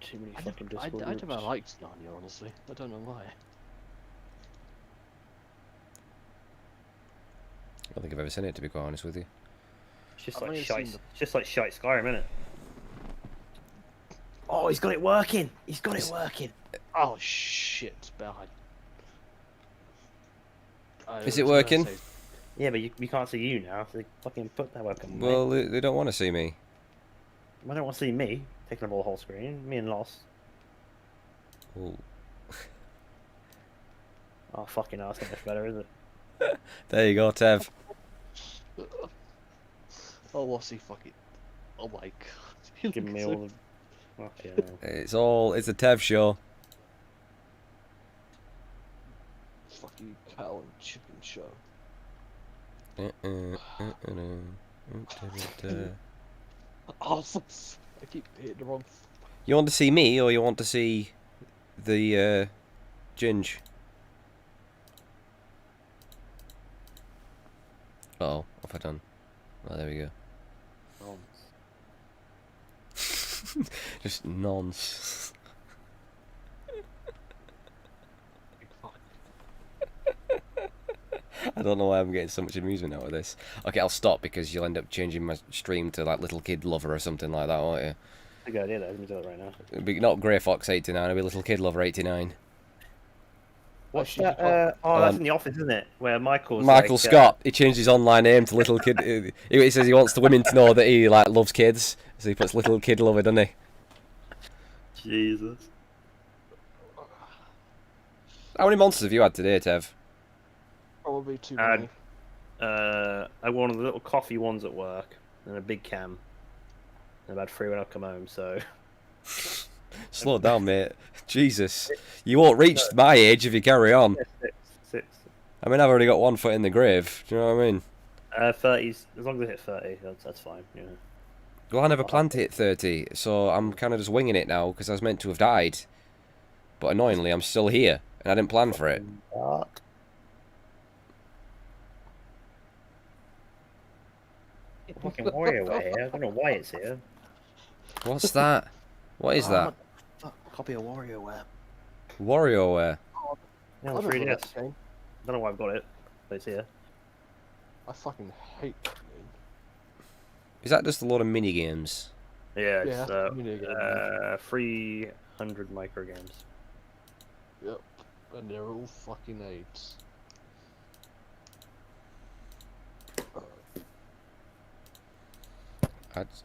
Too many I fucking never, Discord I never groups. liked Narnia, honestly. I don't know why. I don't think I've ever seen it, to be quite honest with you. It's just I've like only shite. seen the- It's just like shite Skyrim, isn't it? Oh, he's got it working. He's got it working. Oh shit, behind. Is it working? Yeah, but we can't see you now. So fucking put that webcam on. Well, they don't want to see me. I don't want to see me taking up all the whole screen. Me and Lost. Ooh. Oh fucking hell, that's not much better, is it? There you go, Tev. Oh, what's he fucking? Oh my god. He Giving me looks all the. Oh, yeah. It's a Tev show. fucking cow and chicken show. Oh, I keep hitting the wrong. You want to see me, or you want to see the Ginge? Uh-oh, what have I done? Oh, there we go. Just nonce. I don't know why I'm getting so much amusement out of this. Okay, I'll stop because you'll end up changing my stream to like Little Kid Lover or something like that, won't you? Good idea, though. Let me do it right now. It'll be not Grey Fox 89, it'll be Little Kid Lover 89. What's Actually, that? Oh, that's in the office, isn't it? Where Michael Scott, he changed his online name to Little Kid. He says he wants the women to know that he like loves kids, so he puts Little Kid Lover, doesn't he? Jesus. How many monsters have you had today, Tev? Probably too many. I wanted the little coffee ones at work, and a big cam. And I've had 3 when I come home, so... Slow down, mate. Jesus. You won't reach my age if you carry on. Six. I mean, I've already got 1 foot in the grave. Do you know what I mean? 30s. As long as I hit 30, that's fine. Yeah. Well, I never planned to hit 30, so I'm kind of just winging it now because I was meant to have died. But annoyingly, I'm still here, and I didn't plan for it. Fucking WarioWare here. I don't know why it's here. What's that? What is that? Copy of WarioWare. WarioWare. Yeah, I on don't know 3DS. that game. Don't know why I've got it, but it's here. I fucking hate that game. Is that just a lot of mini games? Yeah, Yeah, it's minigame. 300 micro games. Yep, and they're all fucking AIDS.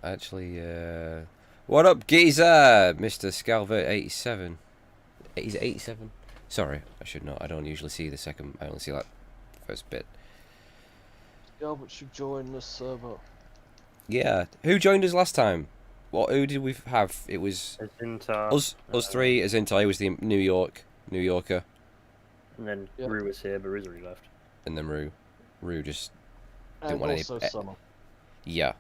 Actually, what up, geezer, Mr. Scalvert 87? He's 87. Sorry, I should know. I don't usually see the second. I only see like the first bit. Albert should join the server. Yeah, who joined us last time? Who did we have? It was Azinta, us three. Azinta was the New Yorker, and then Yep. Rue was here, but Rue's already left. and then Rue just And didn't want any. also Summer. Yeah.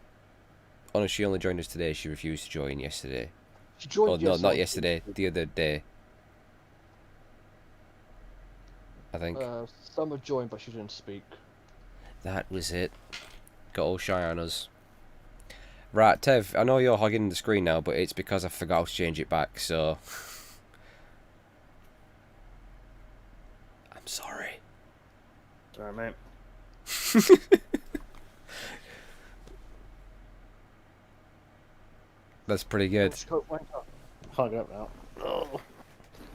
Oh no, she only joined us today. She refused to join yesterday. She joined Oh no, yesterday. not yesterday. The other day. I think. Summer joined, but she didn't speak. That was it. Got all shy on us. Right, Tev, I know you're hogging the screen now, but it's because I forgot to change it back, so... I'm sorry. Sorry, mate. That's pretty good. Can't get up now. Oh.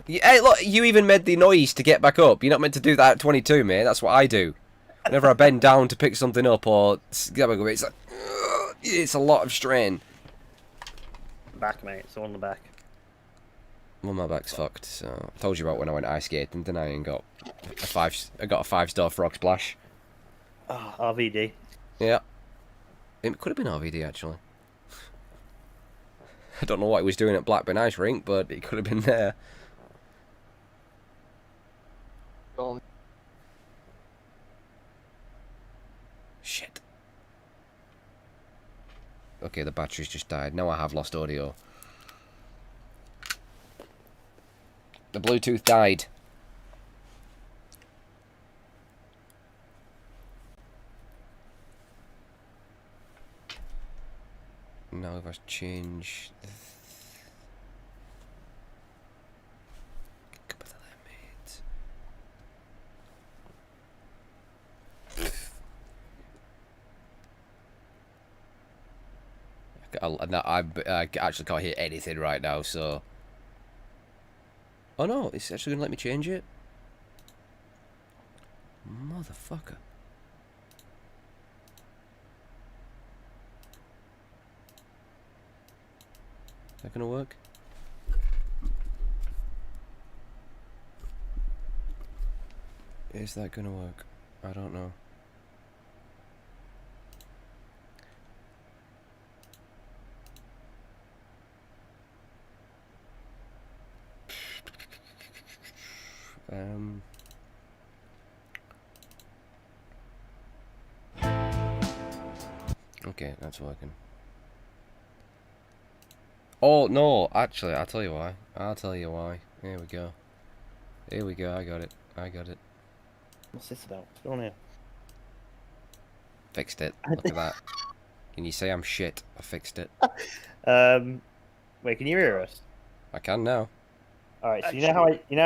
Hey, look, you even made the noise to get back up. You're not meant to do that at 22, mate. That's what I do. Whenever I bend down to pick something up or get back up, it's like... It's a lot of strain. Back, mate. It's on the back. Well, my back's fucked, so... I told you about when I went ice skating, didn't I? And got a 5-star frog splash. Ah, RVD. Yeah. It could have been RVD, actually. I don't know what he was doing at Blackburn Ice Rink, but it could have been there. Shit. Okay, the battery's just died. Now I have lost audio. The Bluetooth died. Now if I change... I actually can't hear anything right now, so... Oh no, it's actually going to let me change it? Motherfucker. Is that going to work? Is that going to work? I don't know. Okay, that's working. Oh, no, actually, I'll tell you why. I'll tell you why. Here we go. Here we go, I got it. I got it. What's this about? What's going on here? Fixed it. Look at that. Can you say I'm shit? I fixed it. Wait, can you hear us? I can now. All right. So you know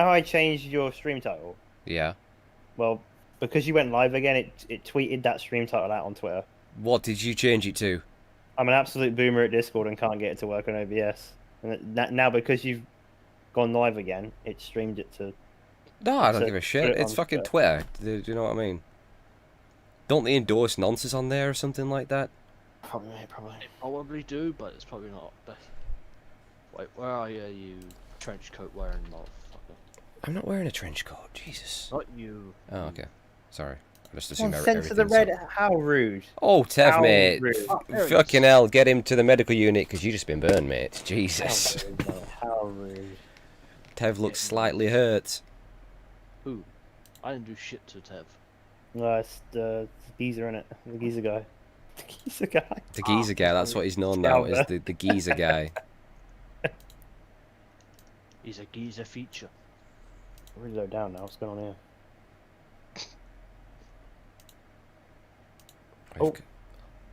how I changed your stream title? Yeah. Well, because you went live again, it tweeted that stream title out on Twitter. What did you change it to? I'm an absolute boomer at Discord and can't get it to work on OBS. And now because you've gone live again, it streamed it to. No, I don't So, give a put shit. it It's on fucking Twitter. Do you know what I mean? Don't they endorse nonsense on there or something like that? Probably. They probably do, but it's probably not best. Wait, where are you, you trench coat wearing motherfucker? I'm not wearing a trench coat. Jesus. Not you. Oh, okay. Sorry. I just Come assumed on, censor the everything's... red. How rude. Oh, Tev, How mate. rude. There it Fucking is. hell. Get him to the medical unit because you just been burned, mate. Jesus. How rude, mate. How rude. Tev looks slightly hurt. Who? I didn't do shit to Tev. No, it's the geezer in it. The geezer guy. The geezer guy. The geezer guy, that's what he's known now, is the geezer guy. He's a geezer feature. I'm really low down now. What's going on here? Oh.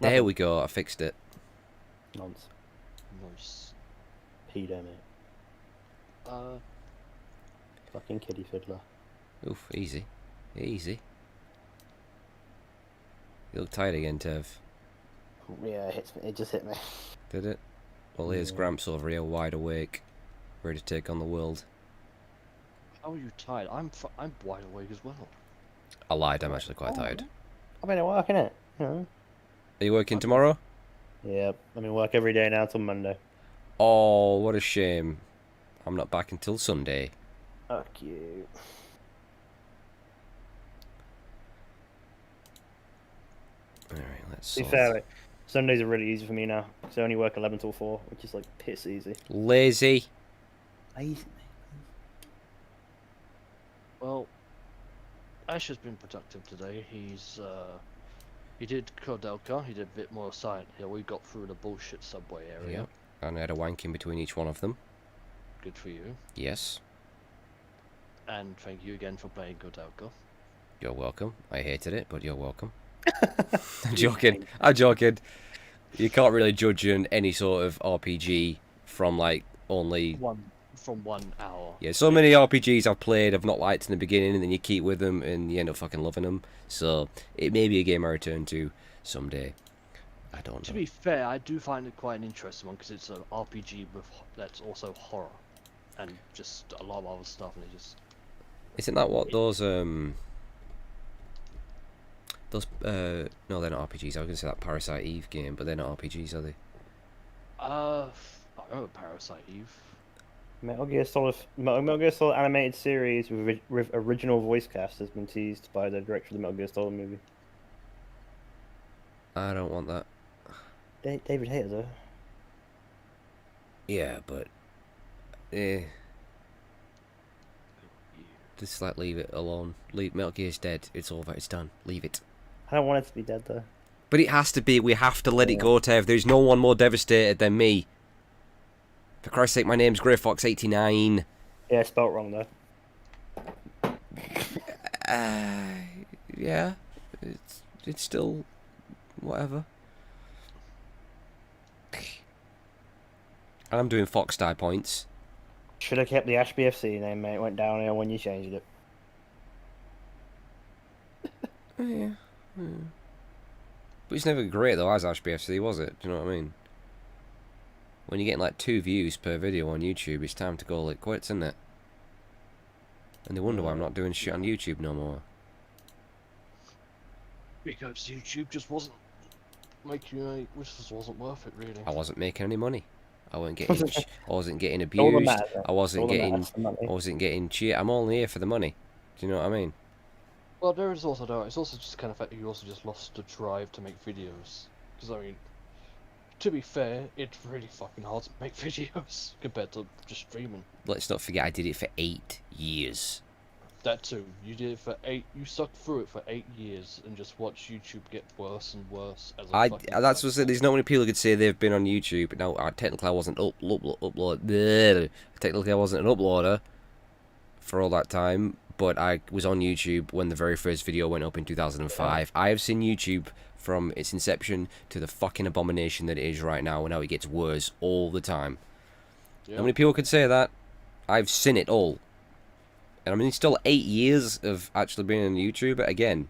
There we go, I fixed it. Nonce. Nice. Pedo, mate. Fucking kiddie fiddler. Oof, easy. Easy. You look tired again, Tev. Yeah, it just hit me. Did it? Well, here's Yeah. Gramps over here, wide awake, ready to take on the world. How are you tired? I'm wide awake as well. I lied, I'm actually quite tired. I've been at work, innit? You know? Are you working tomorrow? Yep. I'm in work every day now till Monday. Oh, what a shame. I'm not back until Sunday. Fuck you. Alright, let's To be sort. fair, mate, Sundays are really easy for me now. Because I only work 11 till 4, which is like piss easy. Lazy. Lazy, Well, Ash has been productive today. He did Kodelka, he did a bit more Silent Hill. We got through the bullshit subway area. Yep. And I had a wank in between each one of them. Good for you. Yes. And thank you again for playing Kodelka. You're welcome. I hated it, but you're welcome. I'm joking. I'm joking. You can't really judge any sort of RPG from like only... From 1 hour. Yeah, so many RPGs I've played I've not liked in the beginning, and then you keep with them and you end up fucking loving them. So it may be a game I return to someday. I don't To know. be fair, I do find it quite an interesting one because it's an RPG that's also horror and just a lot of other stuff, and it just Isn't that what those no, they're not RPGs. I was gonna say that Parasite Eve game, but they're not RPGs, are they? I remember Parasite Eve. Metal Gear Solid animated series with original voice cast has been teased by the director of the Metal Gear Solid movie. I don't want that. David Hayter, though. Yeah, but just like leave it alone. Leave Metal Gear's dead. It's over. It's done. Leave it. I don't want it to be dead, though. But it has to be. We have to let it go, Tev. There's no one more devastated than me. For Christ's sake, my name's Grey Fox 89. Yeah, spelt wrong, though. Yeah. It's still whatever. I'm doing Fox die points. Should have kept the Ash BFC name, mate. It went downhill when you changed it. Yeah. But it's never great though as Ash BFC, was it? Do you know what I mean? When you're getting like 2 views per video on YouTube, it's time to call it quits, isn't it? And they wonder why I'm not doing shit on YouTube no more. Because YouTube just wasn't making any, which just wasn't worth it really. I wasn't making any money. I wasn't getting, I wasn't getting All that abused. matters, I wasn't all that getting, matters, the money. I wasn't getting cheated. I'm only here for the money. Do you know what I mean? Well, there is also though. It's also just kind of fact that you also just lost the drive to make videos. Because I mean, to be fair, it's really fucking hard to make videos compared to just streaming. Let's not forget I did it for 8 years. That too. You did it for 8. You sucked through it for 8 years and just watched YouTube get worse and worse as a fucking That's what I said. platform. There's not many people who could say they've been on YouTube. Now, technically, I wasn't technically I wasn't an uploader for all that time, but I was on YouTube when the very first video went up in 2005. I have seen YouTube from its inception to the fucking abomination that it is right now, and how it gets worse all the time. Yeah. How many people could say that? I've seen it all. And I mean, it's still 8 years of actually being on YouTube, but again,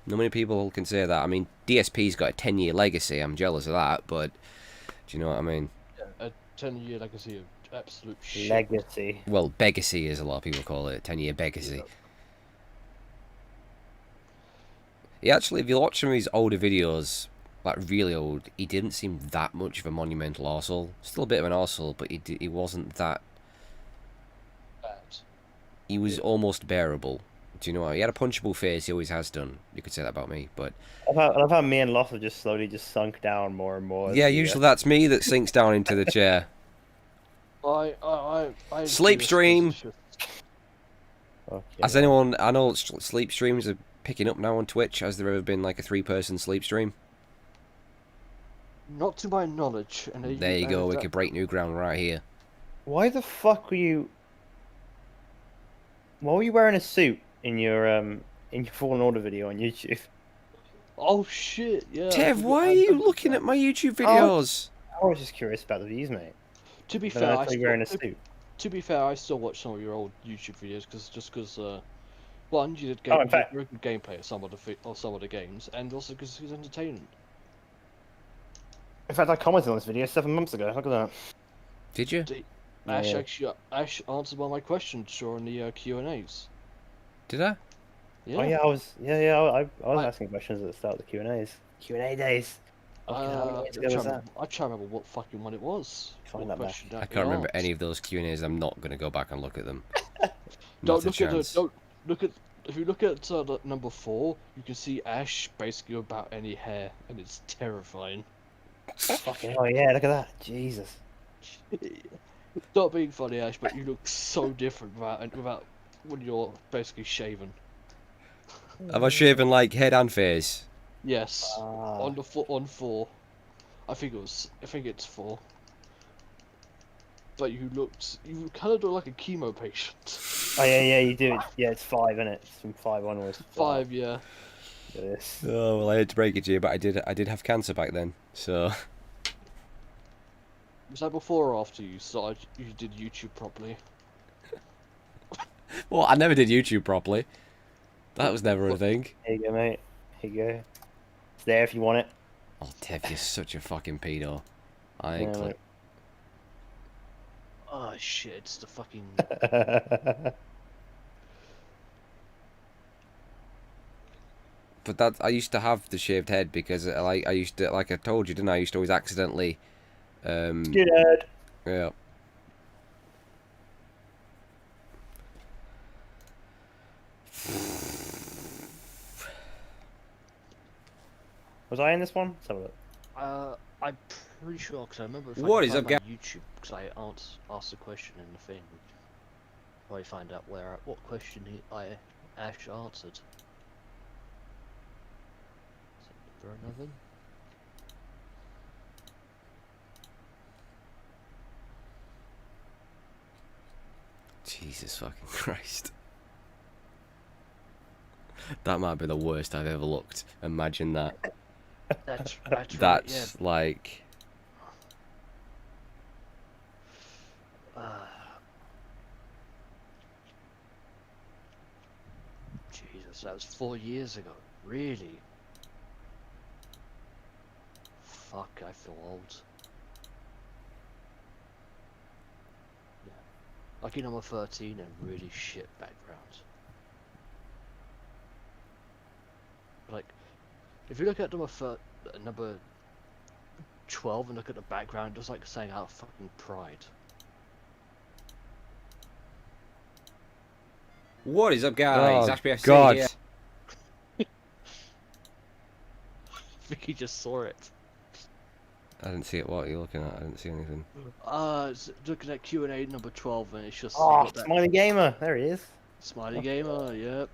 not many people can say that. I mean, DSP's got a 10-year legacy. I'm jealous of that, but do you know what I mean? A 10-year legacy of absolute shit. Legacy. Well, begacy, as a lot of people call it, 10-year begacy. Yeah, actually, if you watch some of his older videos, like really old, he didn't seem that much of a monumental arsehole. Still a bit of an arsehole, but he wasn't that. Bad. He was almost bearable. Do you know what? He had a punchable face. He always has done. You could say that about me, but I love how me and Loss have just slowly just sunk down more and more. as yeah, we, usually that's me that sinks down into the chair. I Sleep stream. okay. Has anyone? I know sleep streams are picking up now on Twitch. Has there ever been like a 3-person sleep stream? Not to my knowledge. And There you go. We could break new ground right here. Why the fuck were you? Why were you wearing a suit in your Fallen Order video on YouTube? Oh shit! Yeah. I Tev, forgot- why I are you noticed looking that. at my YouTube videos? I was just curious about the views, mate. To be But fair, I I saw you still, wearing a suit. to be fair, I still watch some of your old YouTube videos because one, you did Oh, in fact- very good gameplay of some of the games, and also because it's entertaining. In fact, I commented on this video 7 months ago. Look at that. Did you? Ash Yeah. Ash answered one of my questions during the Q&As. Did I? Yeah. Oh yeah, I was I- asking questions at the start of the Q&As. Q&A days. Fucking how many years ago was that? I try to remember what fucking one it was. Find What that back. question I that can't we remember asked. any of those Q&As. I'm not going to go back and look at them. Don't Not a look at chance. don't look at. If you look at the number 4, you can see Ash basically without any hair, and it's terrifying. Fucking oh yeah, look at that. Jesus. Not being funny, Ash, but you look so different without when you're basically shaven. Have I shaven like head and face? Yes, Ah. on 4. I think it's 4. But you kind of look like a chemo patient. Oh yeah, you do. Yeah, it's 5, isn't it? It's from 5 onwards. 5, yeah. Look at this. Oh well, I hate to break it to you, but I did have cancer back then. So Was that before or after you did YouTube properly? well, I never did YouTube properly. That was never a thing. Here you go, mate. Here you go. It's there if you want it. Oh, Tev, you're such a fucking pedo. I ain't Yeah, click. Oh shit, it's the fucking... But that I used to have the shaved head because I used to, like I told you, didn't I? I used to always accidentally Good head. yeah. Was I in this one? Let's have a look. I'm pretty sure, because I remember if What I is can up, find my YouTube, because I asked the question in the thing. I find out what question Ash answered. Is there another? Jesus fucking Christ. That might be the worst I've ever looked. Imagine that. That's right, yeah. That's like Jesus, that was 4 years ago. Really? Fuck, I feel old. Lucky number 13 and really shit background. Like, if you look at number 12 and look at the background, it's like saying out of fucking pride. What is up, guys? Oh, Ash BFC God. here. I think he just saw it. I didn't see it. What are you looking at? I didn't see anything. Looking at Q&A number 12 and it's just Oh, got that Smiley Gamer. There he is. smiley gamer, yep.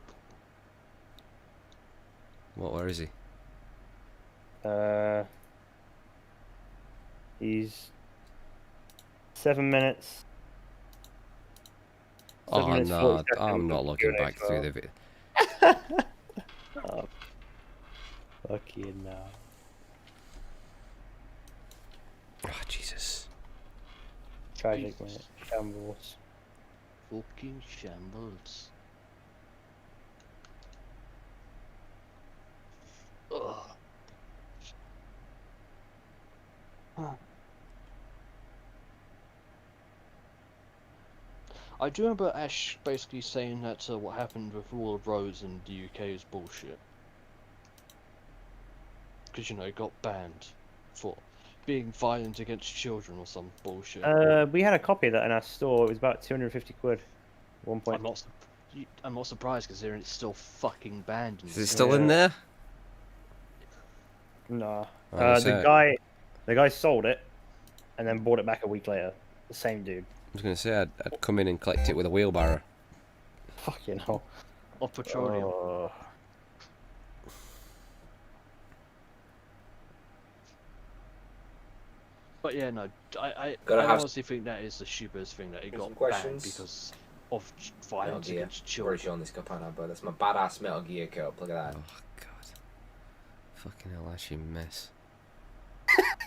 What? Where is he? He's 7 minutes. Oh 7 minutes, no, 40 seconds I'm not of looking Q&A back as through well. the video. Oh, fucking no. Oh Jesus. Tragic, mate. Shambles. Fucking shambles. Ugh. I do remember Ash basically saying that what happened with Rule of Rose in the UK is bullshit. Because, you know, it got banned for being violent against children or some bullshit. We had a copy of that in our store. It was about 250 quid. At one point. I'm not surprised considering it's still fucking banned. In Is it the still in Yeah. there? Nah. Oh, so- The guy sold it, and then bought it back a week later. The same dude. I was gonna say I'd come in and collect it with a wheelbarrow. Fucking hell. Of petroleum. Oh. But yeah, no, I Gotta have- honestly think that is the stupidest thing that it Got got some banned questions? because of violence Metal Gear. against I've already children. shown this cup on but that's my badass Metal Gear cup. Look at that. Oh God. Fucking hell, that's a mess.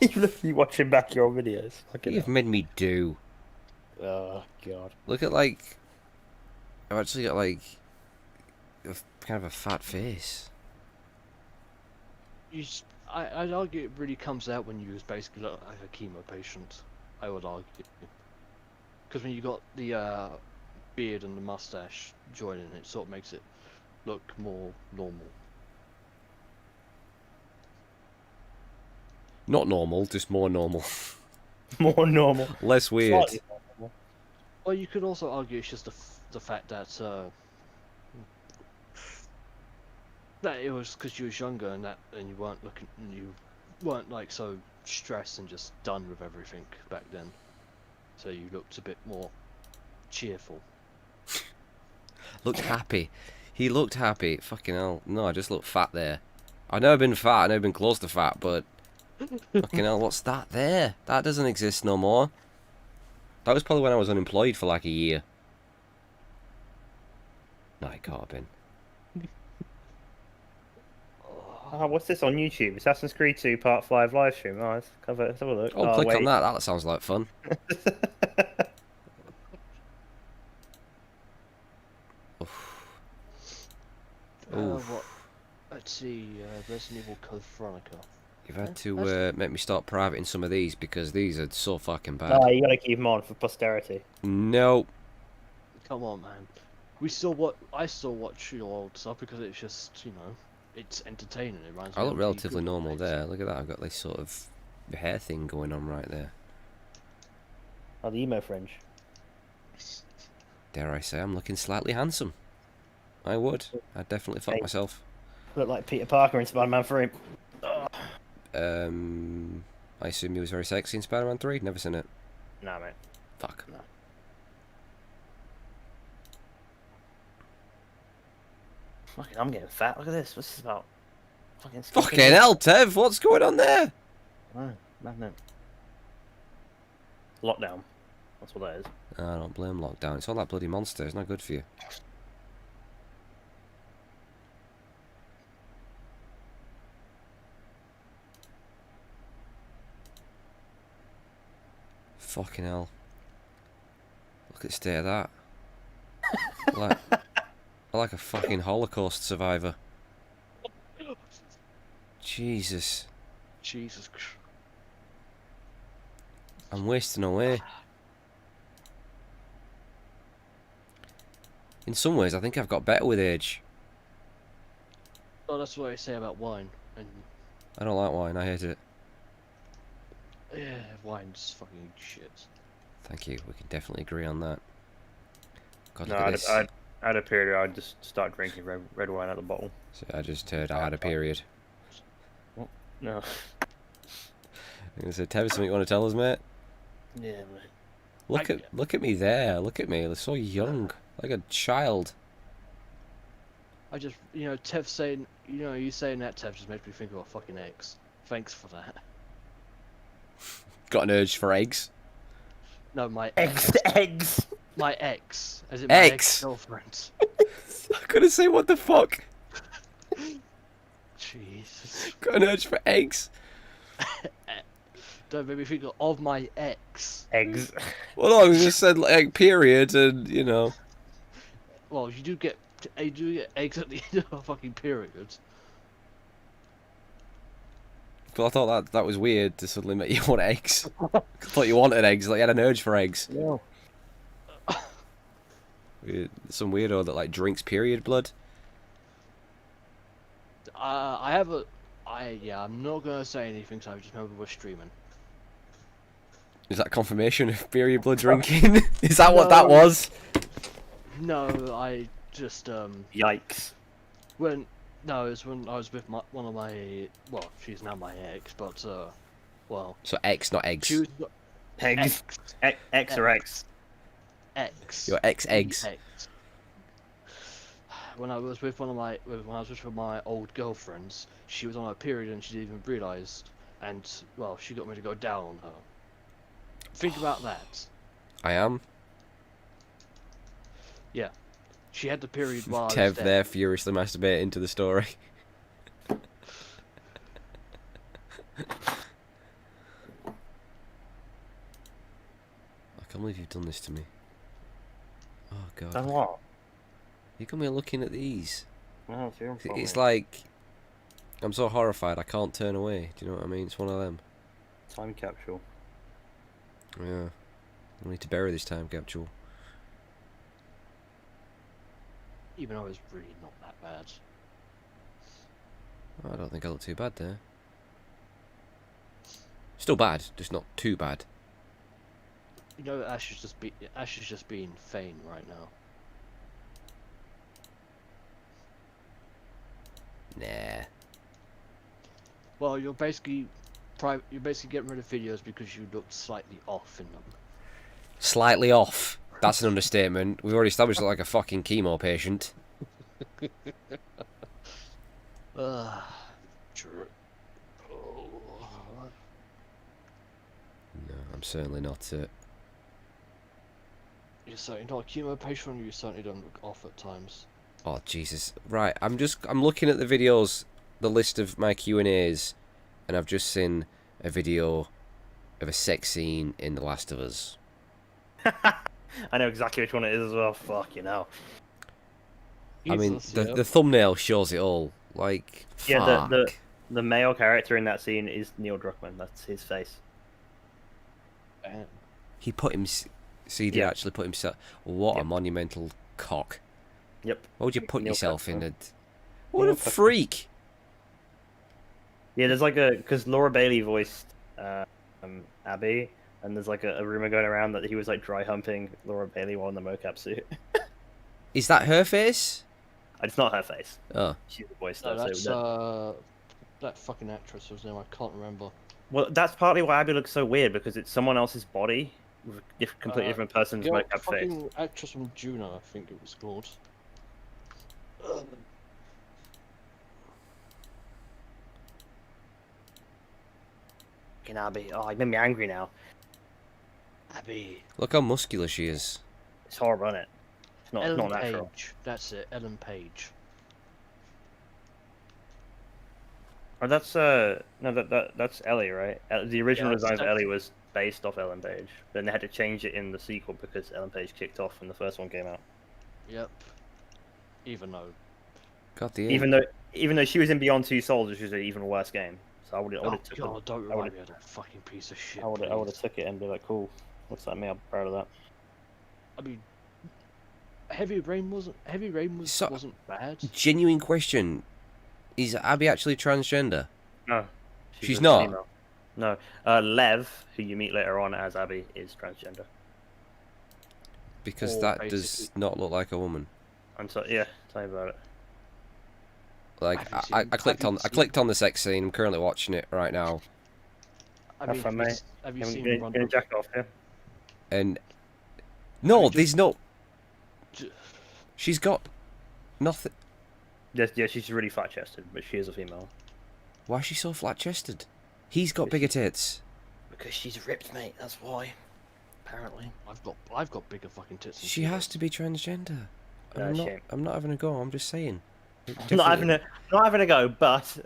Even if you watching back your videos. Fucking You've made me do. Oh, God. Look at like. I've actually got like. Kind of a fat face. I'd argue it really comes out when you was basically look like a chemo patient. I would argue, because when you got the beard and the mustache joining, it sort of makes it look more normal. Not normal, just more normal. More normal. Less weird. Slightly more normal. Well, you could also argue it's just the fact that that it was because you was younger and you weren't like so stressed and just done with everything back then, so you looked a bit more cheerful. Looked happy. He looked happy. Fucking hell. No, I just looked fat there. I've never been fat, I've never been close to fat, but fucking hell, what's that there? That doesn't exist no more. That was probably when I was unemployed for like a year. No, it can't have been. Oh, what's this on YouTube? Assassin's Creed 2 Part 5 live stream. Oh, let's have a look. Oh, click wait. on that. That sounds like fun. Oof. What? Let's see. Resident Evil Code Veronica. You've had Yeah, to make me start privating some of these because these are so fucking bad. No, you gotta keep them on for posterity. No. Come on, man. I still watch your old stuff because it's just, you know, it's entertaining. It reminds me I look of the relatively good normal days. there. Look at that. I've got this sort of hair thing going on right there. Oh, the emo fringe. Dare I say I'm looking slightly handsome. I would. I'd definitely fuck Hey. myself. Look like Peter Parker in Spider-Man 3. I assume he was very sexy in Spider-Man 3. Never seen it. Nah, mate. Fuck. Fucking, I'm getting fat. Look at this. What's this about? Fucking Fucking hell, Tev. What's going on there? Oh, nothing. Lockdown. That's what that is. I don't blame lockdown. It's all that bloody monster. It's not good for you. Fucking hell. Look at the state of that. like, like a fucking Holocaust survivor. Jesus. Jesus Christ. I'm wasting away. In some ways, I think I've got better with age. Oh, that's what I say about wine. And I don't like wine. I hate it. yeah, wine's fucking shit. Thank you. We can definitely agree on that. God, No, look at this. I had a period where I'd just start drinking red wine out of the bottle. So I just heard I had a period. No. Is there Tev, something you want to tell us, mate? Yeah, man. Look at me there. Look at me. They're so young, like a child. I just, Tev saying, you saying that, Tev, just makes me think of a fucking ex. Thanks for that. Got an urge for eggs. No, my Eggs. my ex, as in my Ex. ex-girlfriend. I couldn't say what the fuck. Jesus. Got an urge for eggs. Don't make me think of my ex. Eggs. Well, no, I just said like period, and Well, you do get eggs at the end of a fucking period. But I thought that was weird to suddenly make you want eggs. I thought you wanted eggs, like you had an urge for eggs. No. Some weirdo that like drinks period blood. I'm not gonna say anything, so I just remember we're streaming. Is that confirmation of period blood drinking? Is that what that was? No, I just Yikes. it was when I was with one of my, well, she's now my ex, but well, So X, not eggs. she was Eggs. X or X. ex. Your ex eggs. Ex. When I was with one of my old girlfriends, she was on her period and she didn't even realise, and well, she got me to go down on her. Think about that. I am. Yeah, she had the period while I was Tev there. there furiously masturbating to the story. I can't believe you've done this to me. Oh god. Done what? You got me looking at these. No, it's your own fault, It's mate. like I'm so horrified I can't turn away. Do you know what I mean? It's one of them. Time capsule. Yeah. I need to bury this time capsule. Even though it's really not that bad. I don't think I look too bad there. Still bad, just not too bad. You know, Ash is just being vain right now. Nah. Well, you're basically getting rid of videos because you looked slightly off in them. Slightly off. That's an understatement. We've already established like a fucking chemo patient. True. No, I'm certainly not. You're certainly not a chemo patient, you certainly don't look off at times. Oh Jesus! Right, I'm looking at the videos, the list of my Q&As, and I've just seen a video of a sex scene in The Last of Us. I know exactly which one it is as well. Fuck, you know. I mean, Jesus, the thumbnail shows it all. Like, Yeah, fuck. the male character in that scene is Neil Druckmann. That's his face. Damn. He put him. So he did Yeah. actually put himself. What a Yep. monumental cock! Yep. Why would you put Neil yourself in Druckmann. a? What a Neil Druckmann. freak! Yeah, there's like because Laura Bailey voiced Abby, and there's like a rumor going around that he was like dry humping Laura Bailey while in the mocap suit. Is that her face? It's not her face. Oh, She's the voice No, though. that's So that fucking actress whose name I can't remember. well, that's partly why Abby looks so weird because it's someone else's body with a completely different person's Girl, mocap face. fucking actress from Juno, I think it was called. Fucking Abby. Oh, you made me angry now. Abby. look how muscular she is. It's horrible, isn't it? It's not Ellen natural. Page. That's it, Ellen Page. Oh, that's that's Ellie, right? The original Yeah, design of that's- Ellie was based off Ellen Page. Then they had to change it in the sequel because Ellen Page kicked off when the first one came out. Yep. Even though. God damn. Even though she was in Beyond Two Souls, which was an even worse game. So I would Oh have took god, don't I remind would've- me of that fucking piece of shit. I would have please. took it and be like, cool. Looks like me. I'm proud of that. I mean, Heavy Rain wasn't So- wasn't bad. Genuine question: is Abby actually transgender? No, She's a not? female. No, Lev, who you meet later on as Abby, is transgender. Because Or that does basically- not look like a woman. I'm so yeah. Tell me about it. Like Have you I seen- clicked have on you I seen- clicked on the sex scene. I'm currently watching it right now, I Have mean, fun, have you, mate. s- have you I'm seen gonna Ronda? jack off here. and no, you there's just- no. J- She's got nothing. Yes, yeah, she's really fat chested, but she is a female. Why is she so flat chested? He's got bigger tits. Because she's ripped, mate. That's why. Apparently. I've got bigger fucking tits. Than She has to be transgender. No, she ain't. I'm not having a go. I'm just saying. Not having a go, but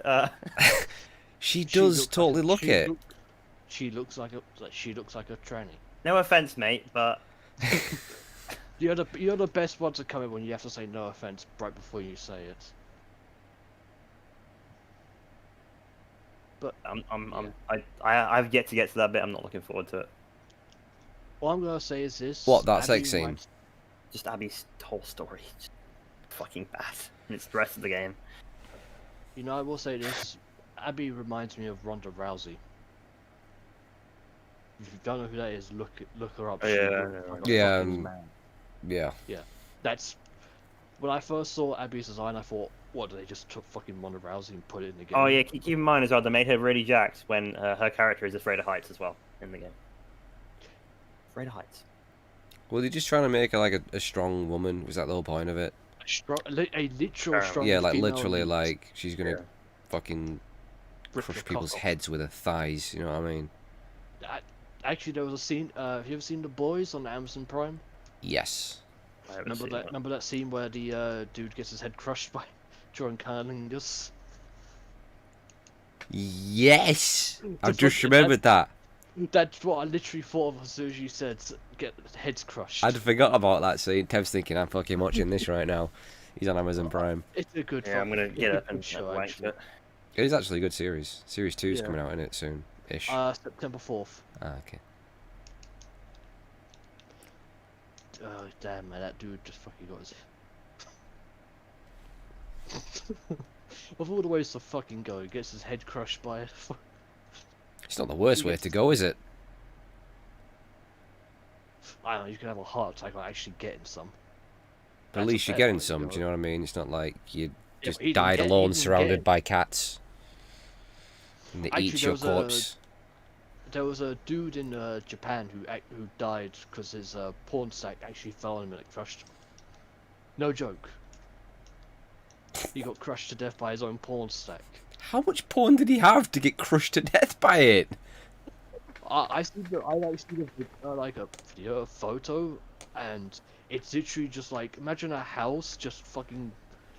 She does totally look it. She looks like a tranny. no offense, mate, but You're the best one to come in when you have to say no offense right before you say it. But I've yet to get to that bit. I'm not looking forward to it. all I'm gonna say is this: What, that Abby sex scene? reminds- Just Abby's whole story, just fucking bad. And it's the rest of the game. You know, I will say this: Abby reminds me of Ronda Rousey. If you don't know who that is, look her up. Oh, She yeah, looks I know. like a Yeah, fucking man. Yeah. That's when I first saw Abby's design. I thought, what? They just took fucking Ronda Rousey and put it in the game. Oh yeah, keep in mind as well. They made her really jacked when her character is afraid of heights as well in the game. Afraid of heights. Well, they're just trying to make her like a strong woman. Was that the whole point of it? A literal strong. Yeah, like female literally, who's like she's gonna Yeah. fucking ripped crush her people's cock off. heads with her thighs. You know what I mean? Actually, there was a scene. Have you ever seen The Boys on Amazon Prime? Yes. I haven't seen that. Remember that scene where the dude gets his head crushed by John Carlingus? Yes. I've The just fucking- remembered that. That's what I literally thought of as soon as you said get heads crushed. I'd forgot about that scene. Tev's thinking I'm fucking watching this right now. He's on Amazon Prime. It's a good. Yeah, I'm gonna fucking- get it's a up good and show, wank actually. it. It is actually a good series. Series 2 is Yeah. coming out in it soon. Ish. September 4th. Okay. Oh damn man, that dude just fucking got his. Of all the ways to fucking go, he gets his head crushed by. It's not the worst way to go, is it? I don't know. You can have a heart attack by actually getting some. At That's least a you're fair getting way to some. go. Do you know what I mean? It's not like you Yeah, just but he didn't died get- he alone, didn't surrounded get- by cats. And they Actually, eat there your was a- corpse. There was a dude in Japan who died because his porn stack actually fell on him and it crushed him. No joke. He got crushed to death by his own porn stack. How much porn did he have to get crushed to death by it? I see like a video, a photo, and it's literally just like imagine a house just fucking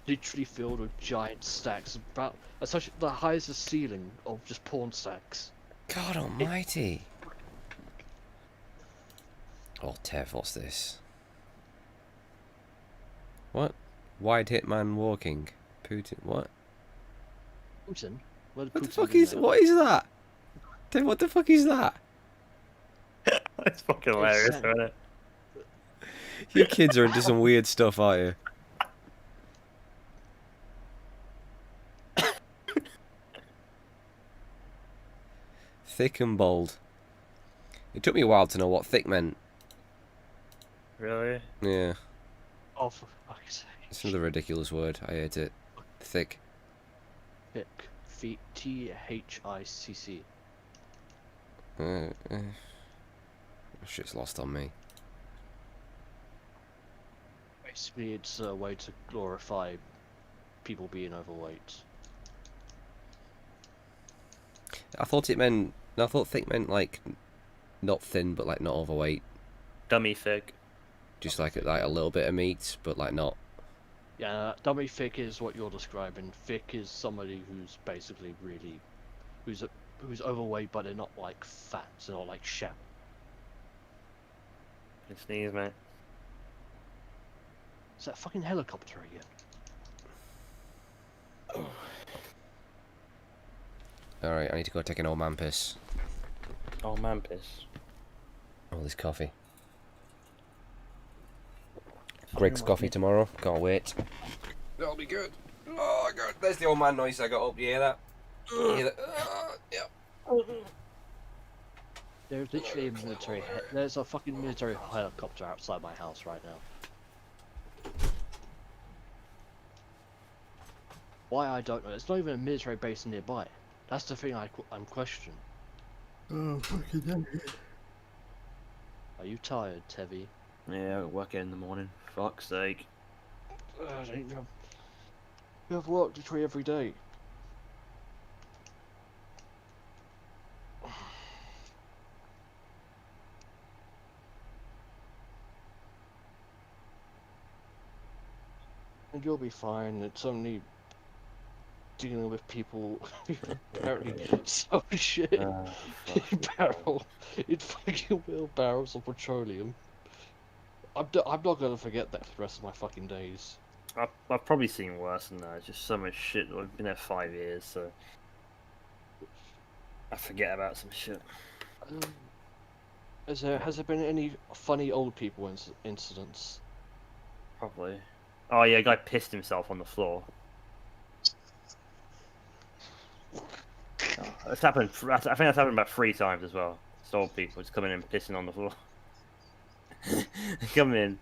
literally filled with giant stacks, about such the highest the ceiling of just porn stacks. God almighty. Oh, Tev, what's this? What? Wide hitman walking. Putin. What? Putin? Where did What the Putin fuck do is? that? What is that? Tev, what the fuck is that? It's fucking hilarious, isn't it? You kids are into some weird stuff, aren't you? Thick and bold. It took me a while to know what thick meant. Really? Yeah, Oh, for fuck's sake. it's another ridiculous word. I hate it. Thick. Thick. Thicc. Shit's lost on me. Basically, it's a way to glorify people being overweight. I thought it meant. I thought thick meant like, not thin, but like not overweight. Dummy thick. Just like a little bit of meat, but like not. Yeah, dummy thick is what you're describing. Thick is somebody who's basically really, who's overweight, but they're not like fat. They're not like shallow. You sneeze, mate. Is that fucking helicopter again? Alright, I need to go take an old man piss. Oh man, piss. All this coffee. Greg's coffee tomorrow. Can't wait. That'll be good. Oh god, there's the old man noise I got up. You hear that? You hear that? Yeah. There's literally a military. There's a fucking military helicopter outside my house right now. Why I don't know. It's not even a military base nearby. That's the thing I'm questioning. Oh, fucking hell. Are you tired, Tevi? Yeah, I got work in the morning. Fuck's sake. You have work to tree every day. And you'll be fine. It's only dealing with people apparently so shit in fucking wheelbarrows of petroleum. I'm not gonna forget that for the rest of my fucking days. I've probably seen worse than that. It's just so much shit. I've been there 5 years, so I forget about some shit. Has there been any funny old people incidents? Probably. Oh yeah, a guy pissed himself on the floor. It's happened. I think that's happened about 3 times as well. It's old people just coming in and pissing on the floor. They come in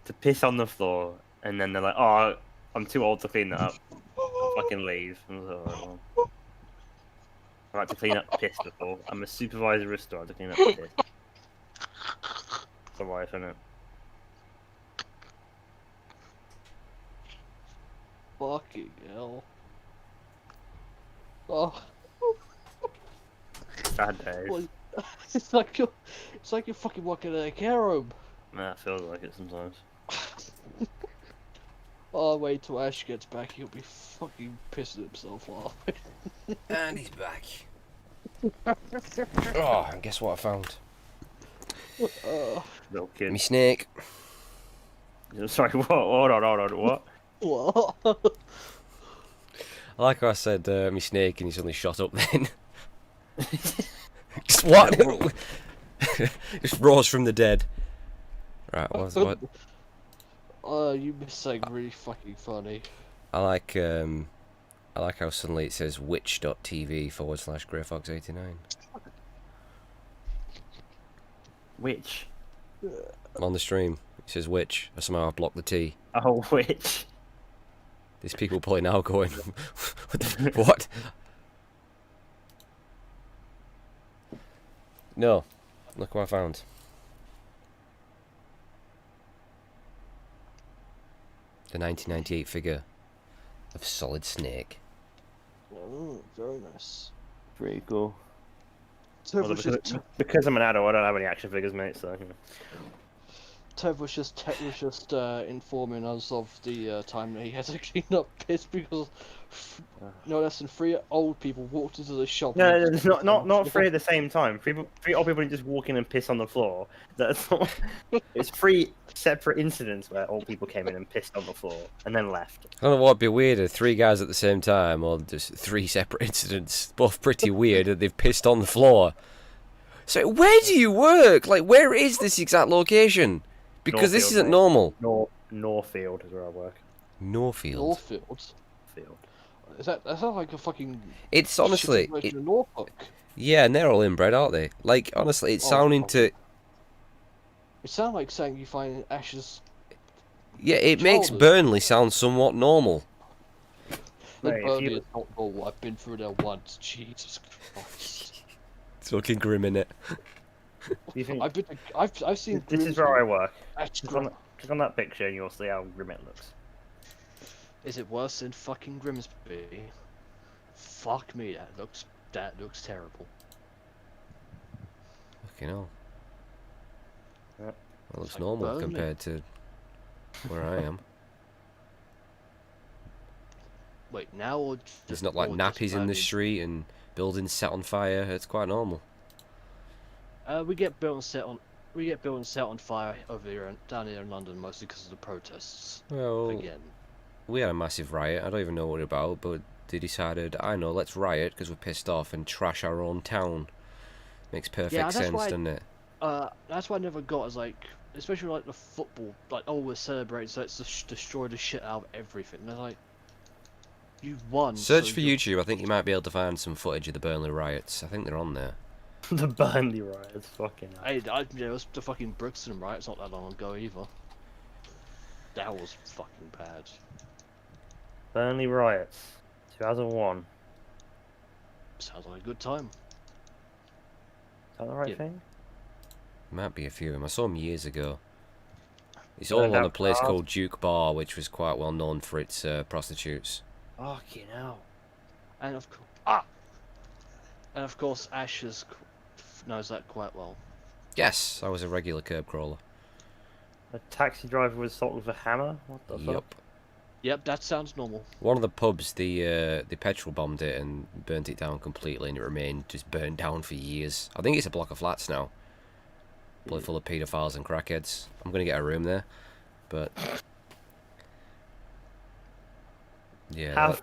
to piss on the floor, and then they're like, "Oh, I'm too old to clean that up. I'll fucking leave." I was like, "Alright, well. I like to clean up piss before. I'm a supervisor of a store. I have to clean up piss. It's a life, isn't it?" Fucking hell. Oh. Sad days. Well, it's like you're fucking working in a care home. Yeah, it feels like it sometimes. Oh, wait till Ash gets back, he'll be fucking pissing himself off. And he's back. Oh, and guess what I found? Little kid. Me snake. Sorry, what? Hold on, what? What? I like how I said me snake and he suddenly shot up then. Just what? Just rose from the dead. Right, what? You missed something really fucking funny. I like how suddenly it says witch.tv/GreyFox89. Which? On the stream, it says witch. Somehow I've blocked the T. Oh, which? There's people probably now going, what? No, look what I found. The 1998 figure of Solid Snake. Oh, very nice. Pretty cool. Tev was Because I'm an adult, I don't have any action figures, mate. So. Tev was just informing us of the time that he had to clean up piss because no less than 3 old people walked into the shop. No, not 3 at the same time. 3 old people didn't just walk in and piss on the floor. That's not. It's 3 separate incidents where old people came in and pissed on the floor and then left. I don't know what'd be weirder, 3 guys at the same time, or just 3 separate incidents, both pretty weird, that they've pissed on the floor. So where do you work? Like, where is this exact location? Because this isn't normal. Northfield is where I work. Northfield. Northfield. Field. That sounds like a fucking. It's honestly. Norfolk. Yeah, and they're all inbred, aren't they? Like, honestly, it's sounding to. It sounds like saying you find Ash's. Yeah, it makes Burnley sound somewhat normal. Burnley is not normal. I've been through there once. Jesus Christ. It's looking grim, innit? You think I've seen. This is where I work. Click on that picture and you'll see how grim it looks. Is it worse than fucking Grimsby? Fuck me, that looks terrible. Fucking hell. Yep. That looks Like normal Burnley. compared to where I am. Wait, now or There's not like nappies in the street and buildings set on fire. It's quite normal. We get built and set on fire over here down here in London mostly because of the protests. Well, Again. we had a massive riot. I don't even know what about, but they decided, I know, let's riot because we're pissed off and trash our own town. Makes perfect sense, doesn't it? That's what I never got. Is like especially like the football, like, oh, we're celebrating, so let's just destroy the shit out of everything. They're like, you won. Search so for you're- YouTube. I think you might be able to find some footage of the Burnley riots. I think they're on there. The Burnley riots, fucking hell. Yeah, it was the fucking Brixton riots not that long ago either. That was fucking bad. Burnley riots, 2001. Sounds like a good time. Is that the right Yeah. thing? Might be a few of them. I saw them years ago. It's Burned all on a out place cars. called Duke Bar, which was quite well known for its prostitutes. Fucking hell. And of course, knows that quite well. Yes, I was a regular curb crawler. A taxi driver was assaulted with a hammer? What the fuck? Yup. Yep, that sounds normal. One of the pubs, they petrol bombed it and burnt it down completely, and it remained just burnt down for years. I think it's a block of flats now, probably full of paedophiles and crackheads. I'm gonna get a room there, but yeah. Have,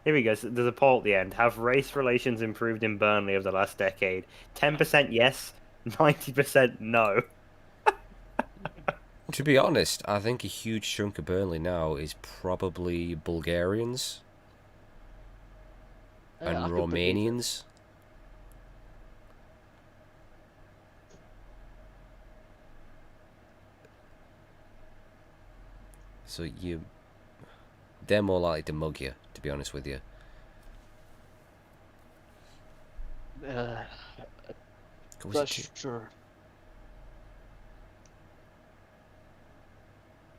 here we go. So there's a poll at the end. Have race relations improved in Burnley over the last decade? 10% yes, 90% no. To be honest, I think a huge chunk of Burnley now is probably Bulgarians Yeah, and I could believe it. Romanians. So they're more likely to mug you, to be honest with you. Was it That's true.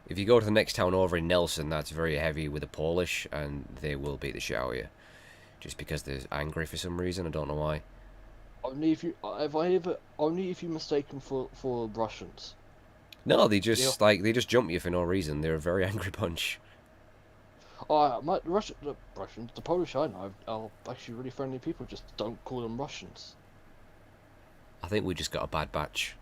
If you go to the next town over in Nelson, that's very heavy with the Polish, and they will beat the shit out of you. Just because they're angry for some reason, I don't know why. Only if you mistake them for Russians. No, they just they just jump you for no reason. They're a very angry bunch. The Russians, the Polish I know are actually really friendly people. Just don't call them Russians. I think we just got a bad batch.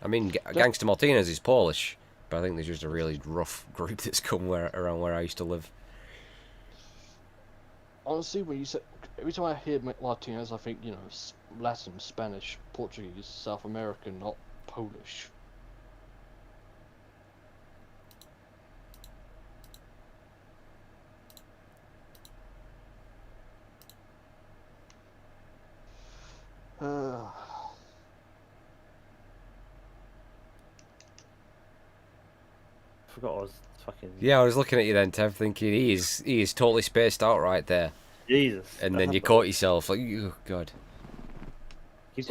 I mean, Gangster Martinez is Polish, but I think there's just a really rough group that's come around where I used to live. Honestly, every time I hear Martinez, I think, Latin, Spanish, Portuguese, South American, not Polish. Forgot I was fucking. Yeah, I was looking at you then, Tev, thinking he is totally spaced out right there. Jesus. And then you caught yourself like, oh god.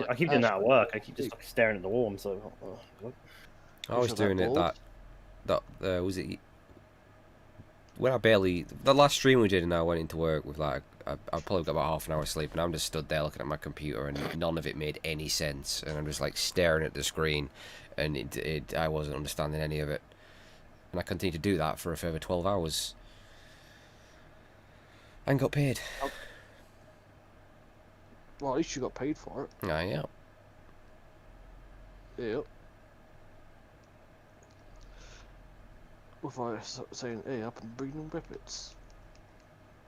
I keep doing that at work. I keep just like, staring at the wall. I'm so. I was Is doing it bold? was it when the last stream we did, and I went into work with like I probably got about half an hour sleep, and I'm just stood there looking at my computer, and none of it made any sense, and I'm just like staring at the screen, and I wasn't understanding any of it, and I continued to do that for a further 12 hours, and got paid. Well, at least you got paid for it. Yeah. Yep. If I saying, hey, up and breeding whippets.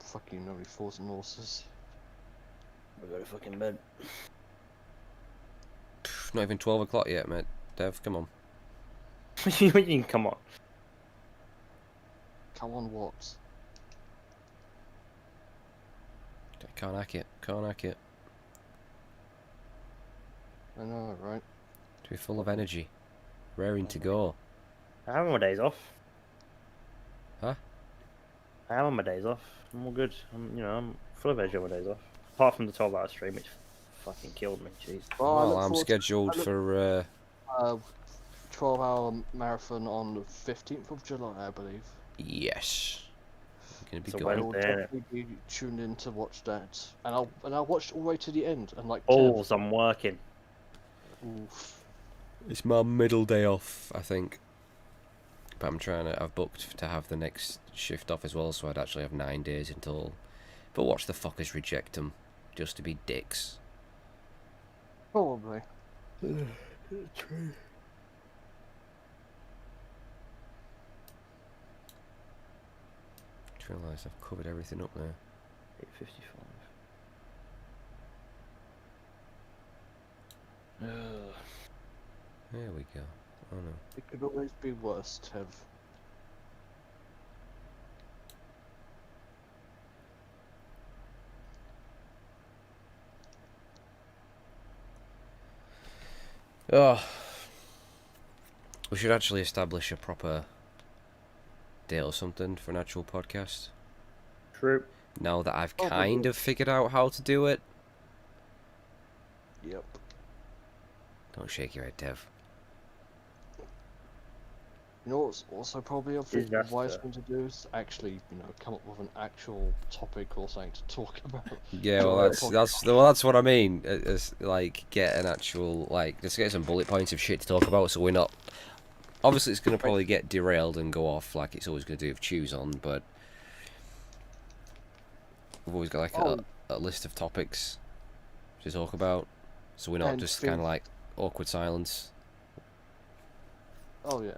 Fucking only fools and horses. I go to fucking bed. Not even 12 o'clock yet, mate. Dev, come on. You can come on. Come on, what? Can't hack it. I know, right? To be full of energy, raring to go. I have my days off. Huh? I am on my days off. I'm all good. I'm full of energy on my days off. Apart from the 12-hour stream, which fucking killed me. Jeez. Well, I'm scheduled for 12-hour marathon on the 15th of July, I believe. yes. Gonna be So good. when- I will Wednesday, innit? definitely be tuned in to watch that, and I'll watch all the way to the end. And like, Balls, I'm working. oof. It's my middle day off, I think. But I've booked to have the next shift off as well, so I'd actually have 9 days until. But watch the fuckers reject them, just to be dicks. Probably. True. I realise I've covered everything up there. 8:55. There we go. Oh no. It could always be worse, Tev. Oh, we should actually establish a proper date or something for an actual podcast. True. Now that I've Oh, kind of figured out how to do it. Yep. Don't shake your head, Dev. You know what's also probably a wise Disaster. thing to do is actually, come up with an actual topic or something to talk about. Yeah, well, that's what I mean. It's like get an actual just get some bullet points of shit to talk about, so we're not. Obviously, it's gonna probably get derailed and go off like it's always gonna do with Choose On, but we've always got like a list of topics to talk about, so we're not And just think- kind of like awkward silence. Oh yeah,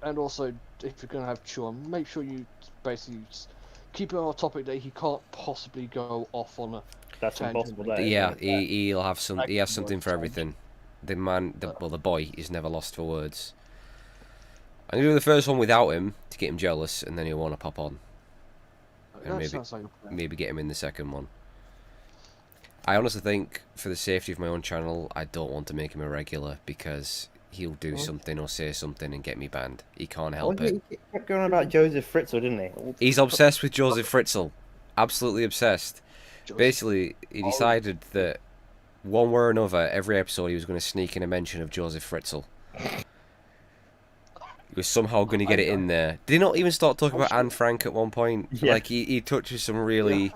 and also if you're gonna have Sean, make sure you basically keep it on a topic that he can't possibly go off on a. That's Tangent. impossible. That, Yeah, isn't it? he'll have some. He has Like, something for tangent. everything. The boy is never lost for words. I'm gonna do the first one without him to get him jealous, and then he'll want to pop on. That maybe- sounds like a plan. Maybe get him in the second one. I honestly think, for the safety of my own channel, I don't want to make him a regular because he'll do something or say something and get me banned. He can't help it. He kept going on about Joseph Fritzl, didn't he? He's obsessed with Joseph Fritzl. Absolutely obsessed. Just- Basically, he decided that one way or another, every episode he was going to sneak in a mention of Joseph Fritzl. He was somehow going to get it in there. Did he not even start talking about Anne Frank at one point? Yeah. Like, he touches some really...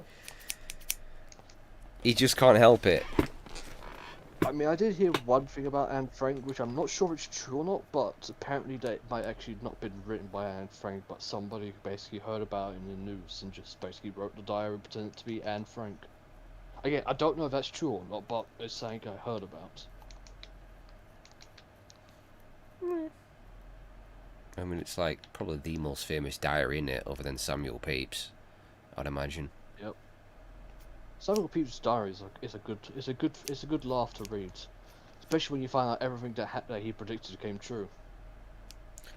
He just can't help it. I mean, I did hear one thing about Anne Frank, which I'm not sure if it's true or not, but apparently that might actually not been written by Anne Frank, but somebody basically heard about it in the news and just basically wrote the diary and pretended to be Anne Frank. Again, I don't know if that's true or not, but it's something I heard about. I mean, it's like probably the most famous diary in it, other than Samuel Pepys, I'd imagine. Samuel Pepys' diary is a good laugh to read, especially when you find out everything that he predicted came true.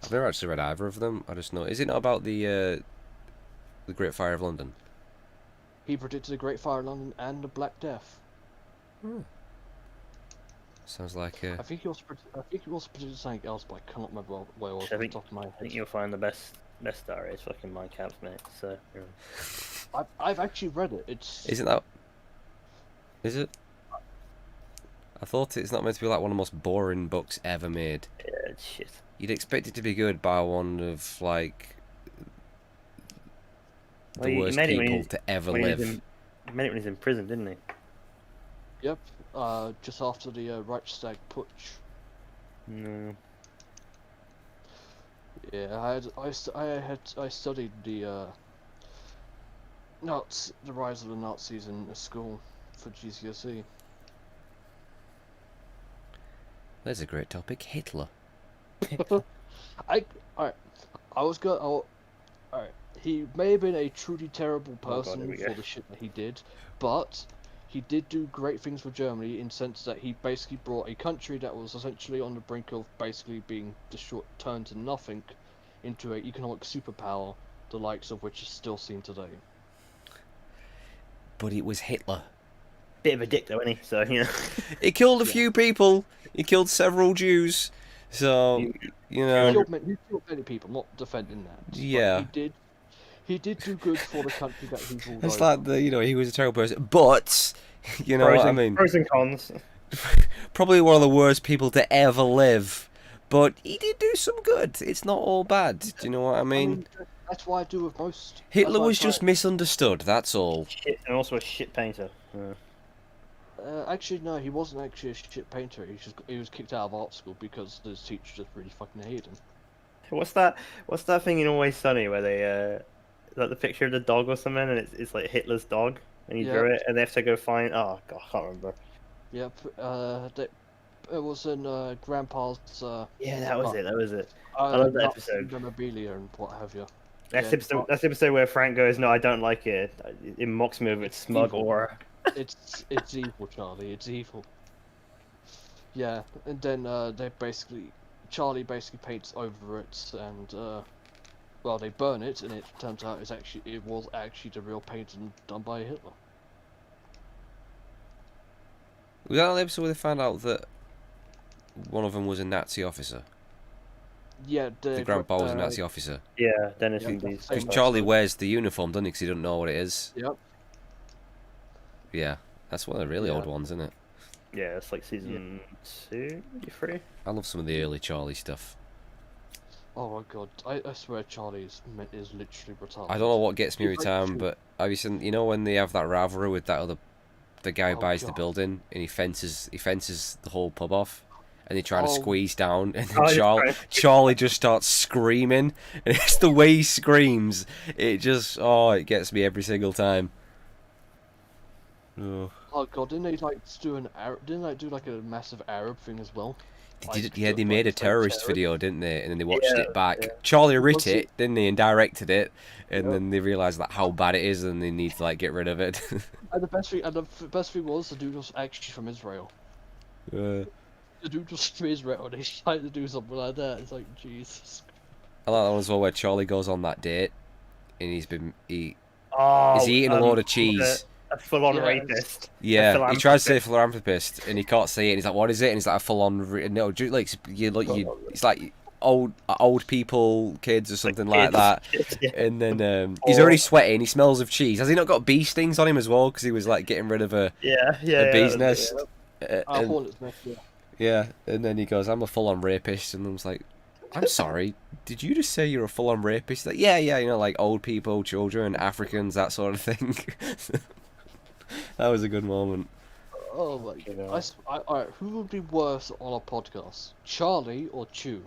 I've never actually read either of them. I just know. Is it not about the Great Fire of London? He predicted the Great Fire in London and the Black Death. Sounds like I think he also predicted something else, but I cannot remember where it was I off the think, top of my I think head. you'll find the best diary is fucking Mein Kampf, mate. So, yeah. I've actually read it. It's Isn't that? Is it? I thought it's not meant to be like one of the most boring books ever made. Yeah, it's shit. You'd expect it to be good by one of like Well, the he worst made it when people he- to ever When he was live. he made it when he's in prison, didn't he? Yep. Just after the Reichstag putsch. No. Yeah, I studied the the rise of the Nazis in school for GCSE. There's a great topic. Hitler. Alright. He may have been a truly terrible Oh God, person here we for go. the shit that he did, but he did do great things for Germany in the sense that he basically brought a country that was essentially on the brink of basically being turned to nothing into an economic superpower, the likes of which is still seen today. But it was Hitler. Bit of a dick though, isn't he? So, you know. He killed a Yeah. few people. He killed several Jews. So, you He know, killed many people, not defending that. but Yeah. He did do good for the country that he ruled it's over. like he was a terrible person. But, you know what I mean? Pros and cons. Probably one of the worst people to ever live. But he did do some good. It's not all bad. Do you know what I mean? That's why I do with most. Hitler that's why I was try- just misunderstood. That's all. Shit, and also a shit painter. Actually, no, he wasn't actually a shit painter. He was kicked out of art school because his teacher just really fucking hated him. What's that thing in Always Sunny where they like the picture of the dog or something, and it's like Hitler's dog, and he Yeah. drew it, and they have to go find. Oh God, I can't remember. Yep. It was in Grandpa's. Yeah, that was But- it. That was it. I love that Nazi episode. memorabilia and what have you. That's Yeah, the episode. but- That's the episode where Frank goes, "No, I don't like it. It mocks me with its smug Evil. aura." It's evil, Charlie. It's evil. Yeah, and then they basically Charlie basically paints over it, and well, they burn it, and it turns out it was actually the real painting done by Hitler. Was that the episode where they found out that one of them was a Nazi officer? Yeah, The grandpa was a Nazi officer. Yeah, Dennis Yeah, Lee's. same Because Charlie wears the uniform, doesn't he? Because he doesn't know what it is. Yep. Yeah, that's one of the really Yeah. old ones, isn't it? Yeah, it's like season 2, 3. I love some of the early Charlie stuff. Oh my god, I swear Charlie is literally retarded. I don't know what gets me every He's like time, two. but have you seen? You know when they have that rivalry with the guy who Oh, buys the God. building and he fences the whole pub off, and they try to Oh. squeeze down, and then Oh, yeah, right. Charlie just starts screaming, and it's the way he screams. It just it gets me every single time. Oh. Oh god, didn't they like do an Arab? Didn't they do like a massive Arab thing as well? They did, Like, yeah, they like, made a it's like terrorist video, didn't they? And then they watched Yeah, it back. yeah. Charlie writ Was it- it, didn't they, and directed it, and Yep. then they realised that how bad it is, and they need to like get rid of it. And the best thing was the dude was actually from Israel. The dude was from Israel, and he's trying to do something like that. It's like Jesus. I like that one as well, where Charlie goes on that date, and he's eating Oh, a load of cheese. A full-on Yeah. rapist. Yeah, he tries to say philanthropist, and he can't say it. And he's like, "What is it?" And he's like, "A full-on no, like it's like old people, kids, or something like that." Yeah. And then he's already sweating. He smells of cheese. Has he not got bee stings on him as well? Because he was like getting rid of a Yeah, bee's nest. And- Hornet's nest, yeah. yeah, and then he goes, "I'm a full-on rapist," and I was like, "I'm sorry, did you just say you're a full-on rapist?" Like, yeah, you know, like old people, children, Africans, that sort of thing. That was a good moment. Oh my You know. god. Alright, who would be worse on a podcast? Charlie or Chew?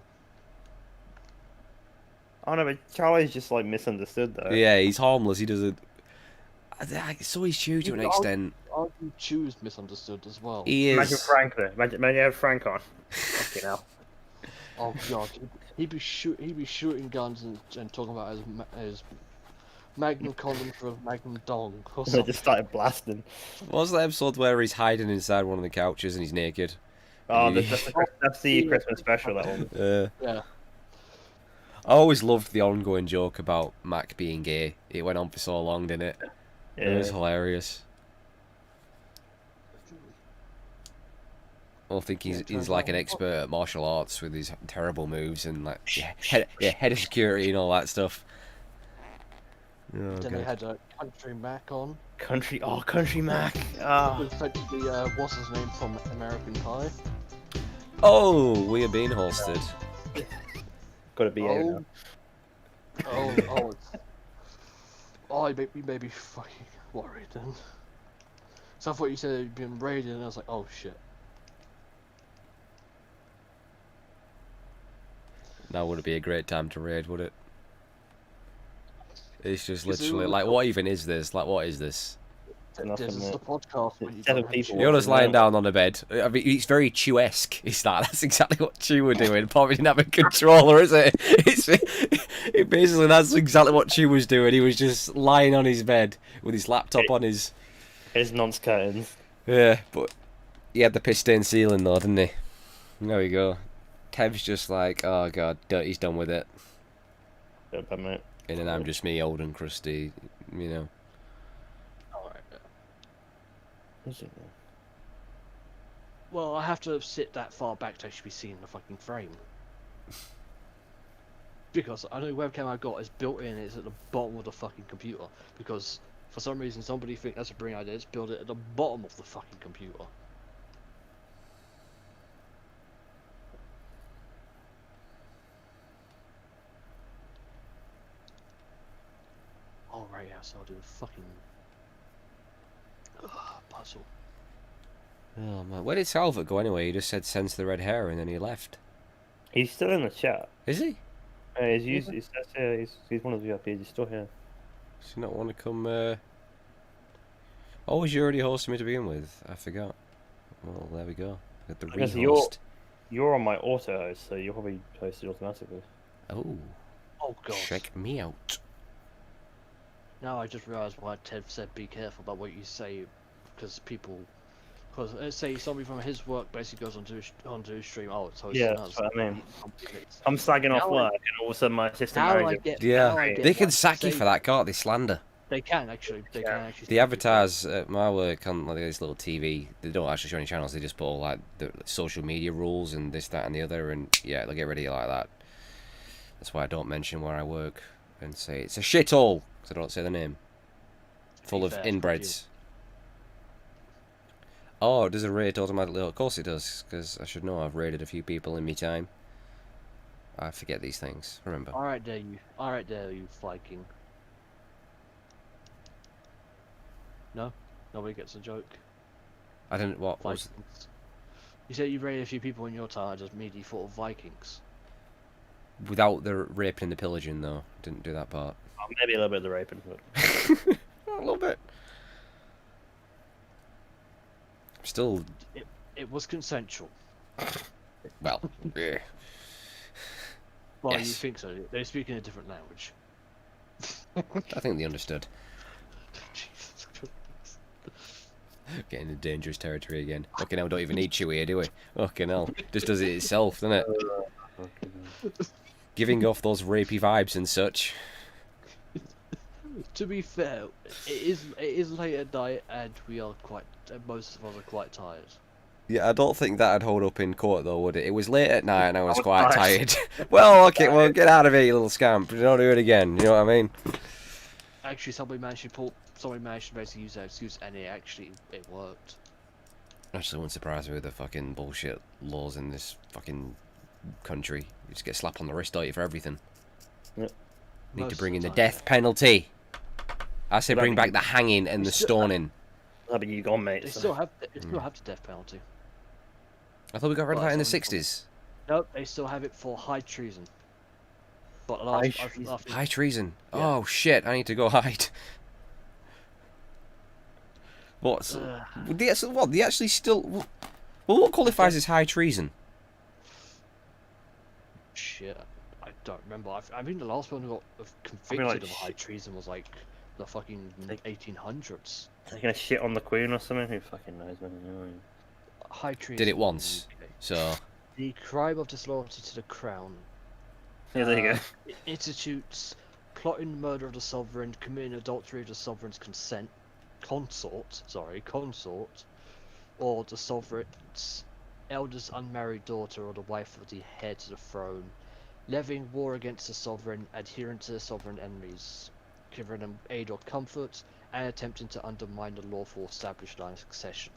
Oh no, but Charlie's just like misunderstood though. Yeah, he's harmless. He doesn't. So he's true to an You know, extent. Argue Chew is misunderstood as well. He Imagine is. Frank though. Imagine you have Frank on. Fucking hell. Oh god, he'd be shooting guns and talking about his Magnum condom for a Magnum dong or They something. just started blasting. What's the episode where he's hiding inside one of the couches and he's naked? Oh, Yeah. that's the Christmas special. That one. Yeah. I always loved the ongoing joke about Mac being gay. It went on for so long, didn't it? It was Yeah. hilarious. I think he's like an expert at martial arts with his terrible moves and like head of security and all that stuff. Oh, Then they God. had a Country Mac on. Country. Oh, Country Mac. Ah. Effectively, what's his name from American Pie? Oh, we are being hosted. Gotta be here now. Oh, you made me fucking worried then. So I thought you said you'd been raided, and I was like, oh shit. Now would it be a great time to raid, would it? It's just Is it literally all- like, what even is this? Like, what is this? Nothing, This is mate. the podcast where you Seven don't have people. shit. You're just Watching lying that. down on a bed. I mean, it's very Chew-esque. Is that? That's exactly what Chew were doing. Probably didn't have a controller, is it? It basically, that's exactly what Chew was doing. He was just lying on his bed with his laptop on his. His nonce curtains. Yeah, but he had the piss stained ceiling though, didn't he? There we go. Tev's just like, oh god, he's done with it. Don't bad, mate. And then I'm just me, old and crusty, you know. Alright. Is it? Well, I have to sit that far back to actually be seeing the fucking frame. Because I know the webcam I got is built in, it's at the bottom of the fucking computer. Because for some reason somebody think that's a brilliant idea, just build it at the bottom of the fucking computer. Alright, yeah, so I'll do a fucking puzzle. Oh man, where did Salvat go anyway? He just said sense the red hair and then he left. He's still in the chat. Is he? He's one of the VIPs. He's still here. Does he not want to come? Oh, was you already hosting me to begin with? I forgot. Well, there we go. Got the I guess rehost. You're on my auto host, so you're probably posted automatically. Oh, Oh god. check me out. Now I just realised why Ted said be careful about what you say, because Because let's say somebody from his work basically goes onto his stream. Oh, it's hosting Yeah, us. that's what I mean. It's- I'm slagging off Now I- work, and all of a sudden my assistant Now I manager. get. Yeah, now I get they can why sack you say- for that, can't they? Slander. They can actually. They can actually. They advertise at my work on like this little TV. They don't actually show any channels. They just put all like the social media rules and this, that, and the other. And yeah, they'll get rid of you like that. That's why I don't mention where I work and say it's a shithole because I don't say the name. Full of fair, fuck inbreds. Oh, does it rate automatically? Of course it does, because I should know. I've rated a few people in me time. I forget these things. Remember. All right, there you. All right, there you, Viking. No, nobody gets a joke. I didn't. What was? Vikings. You said you rated a few people in your time. I just immediately thought of Vikings. Without the raping and the pillaging, though. Didn't do that part. Maybe a little bit of the raping, but A little bit. Still, It was consensual. well, yeah. Well, you Yes. think so? They speak in a different language. I think they understood. Jesus Christ. Getting into dangerous territory again. Fucking hell, don't even need Chewie here, do we? Fucking hell. Just does it itself, doesn't it? Giving off those rapey vibes and such. To be fair, it is late at night, and we are quite. Most of us are quite tired. Yeah, I don't think that'd hold up in court though, would it? It was late at night and I was was quite tired. tired. Well, okay, well, get out of here, you little scamp. Don't do it again, you know what I mean? Actually, somebody managed to basically use that excuse, and it worked. Actually, wouldn't surprise me with the fucking bullshit laws in this fucking country. You just get slapped on the wrist, don't you, for everything. Yep. Need Most to of bring in the time. death penalty. I say But I bring mean, back the hanging and the still- stoning. that'd be you gone, mate. They so- still have the death penalty. I thought we got rid of Well, that in the that's only 60s. No, they still have it for high treason. But High last, treason. after, High treason. Yeah. Oh shit! I need to go hide. What's what? They actually still. Well, what qualifies as high treason? shit, I don't remember. I think the last one who got convicted like, of high treason was like the fucking Like- 1800s. Taking a shit on the Queen or something? Who fucking knows, man? High treason. Did it in the once. UK. So The crime of disloyalty to the crown. Yeah, there you go. Institutes plotting the murder of the sovereign, committing adultery of the sovereign's consort, or the sovereign's eldest unmarried daughter or the wife of the heir to the throne, levying war against the sovereign, adhering to the sovereign enemies, giving them aid or comfort, and attempting to undermine the lawful established line of succession.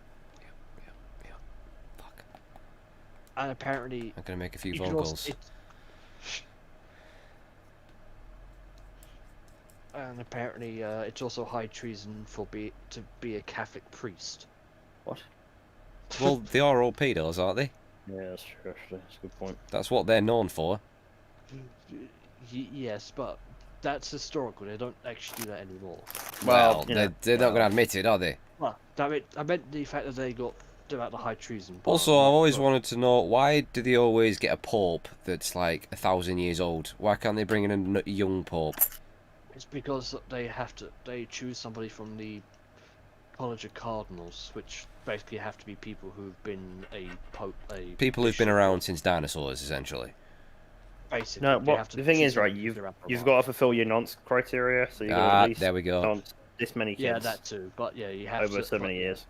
fuck. And apparently, I'm gonna make a few you phone can also- calls. And apparently, it's also high treason to be a Catholic priest. What? Well, they are all pedos, aren't they? Yeah, that's true. Actually, that's a good point. That's what they're known for. Yes, but that's historical. They don't actually do that anymore. Well, you know, they're not gonna admit it, are they? Well, damn it, I meant the fact that they got about the high treason. part, Also, not- I've always but- wanted to know, why do they always get a pope that's like 1,000 years old? Why can't they bring in a young pope? It's because they choose somebody from the College of Cardinals, which basically have to be people who've been a pope, People who've been bishop, around since dinosaurs, essentially. Basically, No, they what have to the thing choose is, right? somebody who's been around for a You've while. got to fulfill your nonce criteria, so you got to Ah, at least there we go. nonce this many kids Yeah, that too. But yeah, you have over to. so but- many years.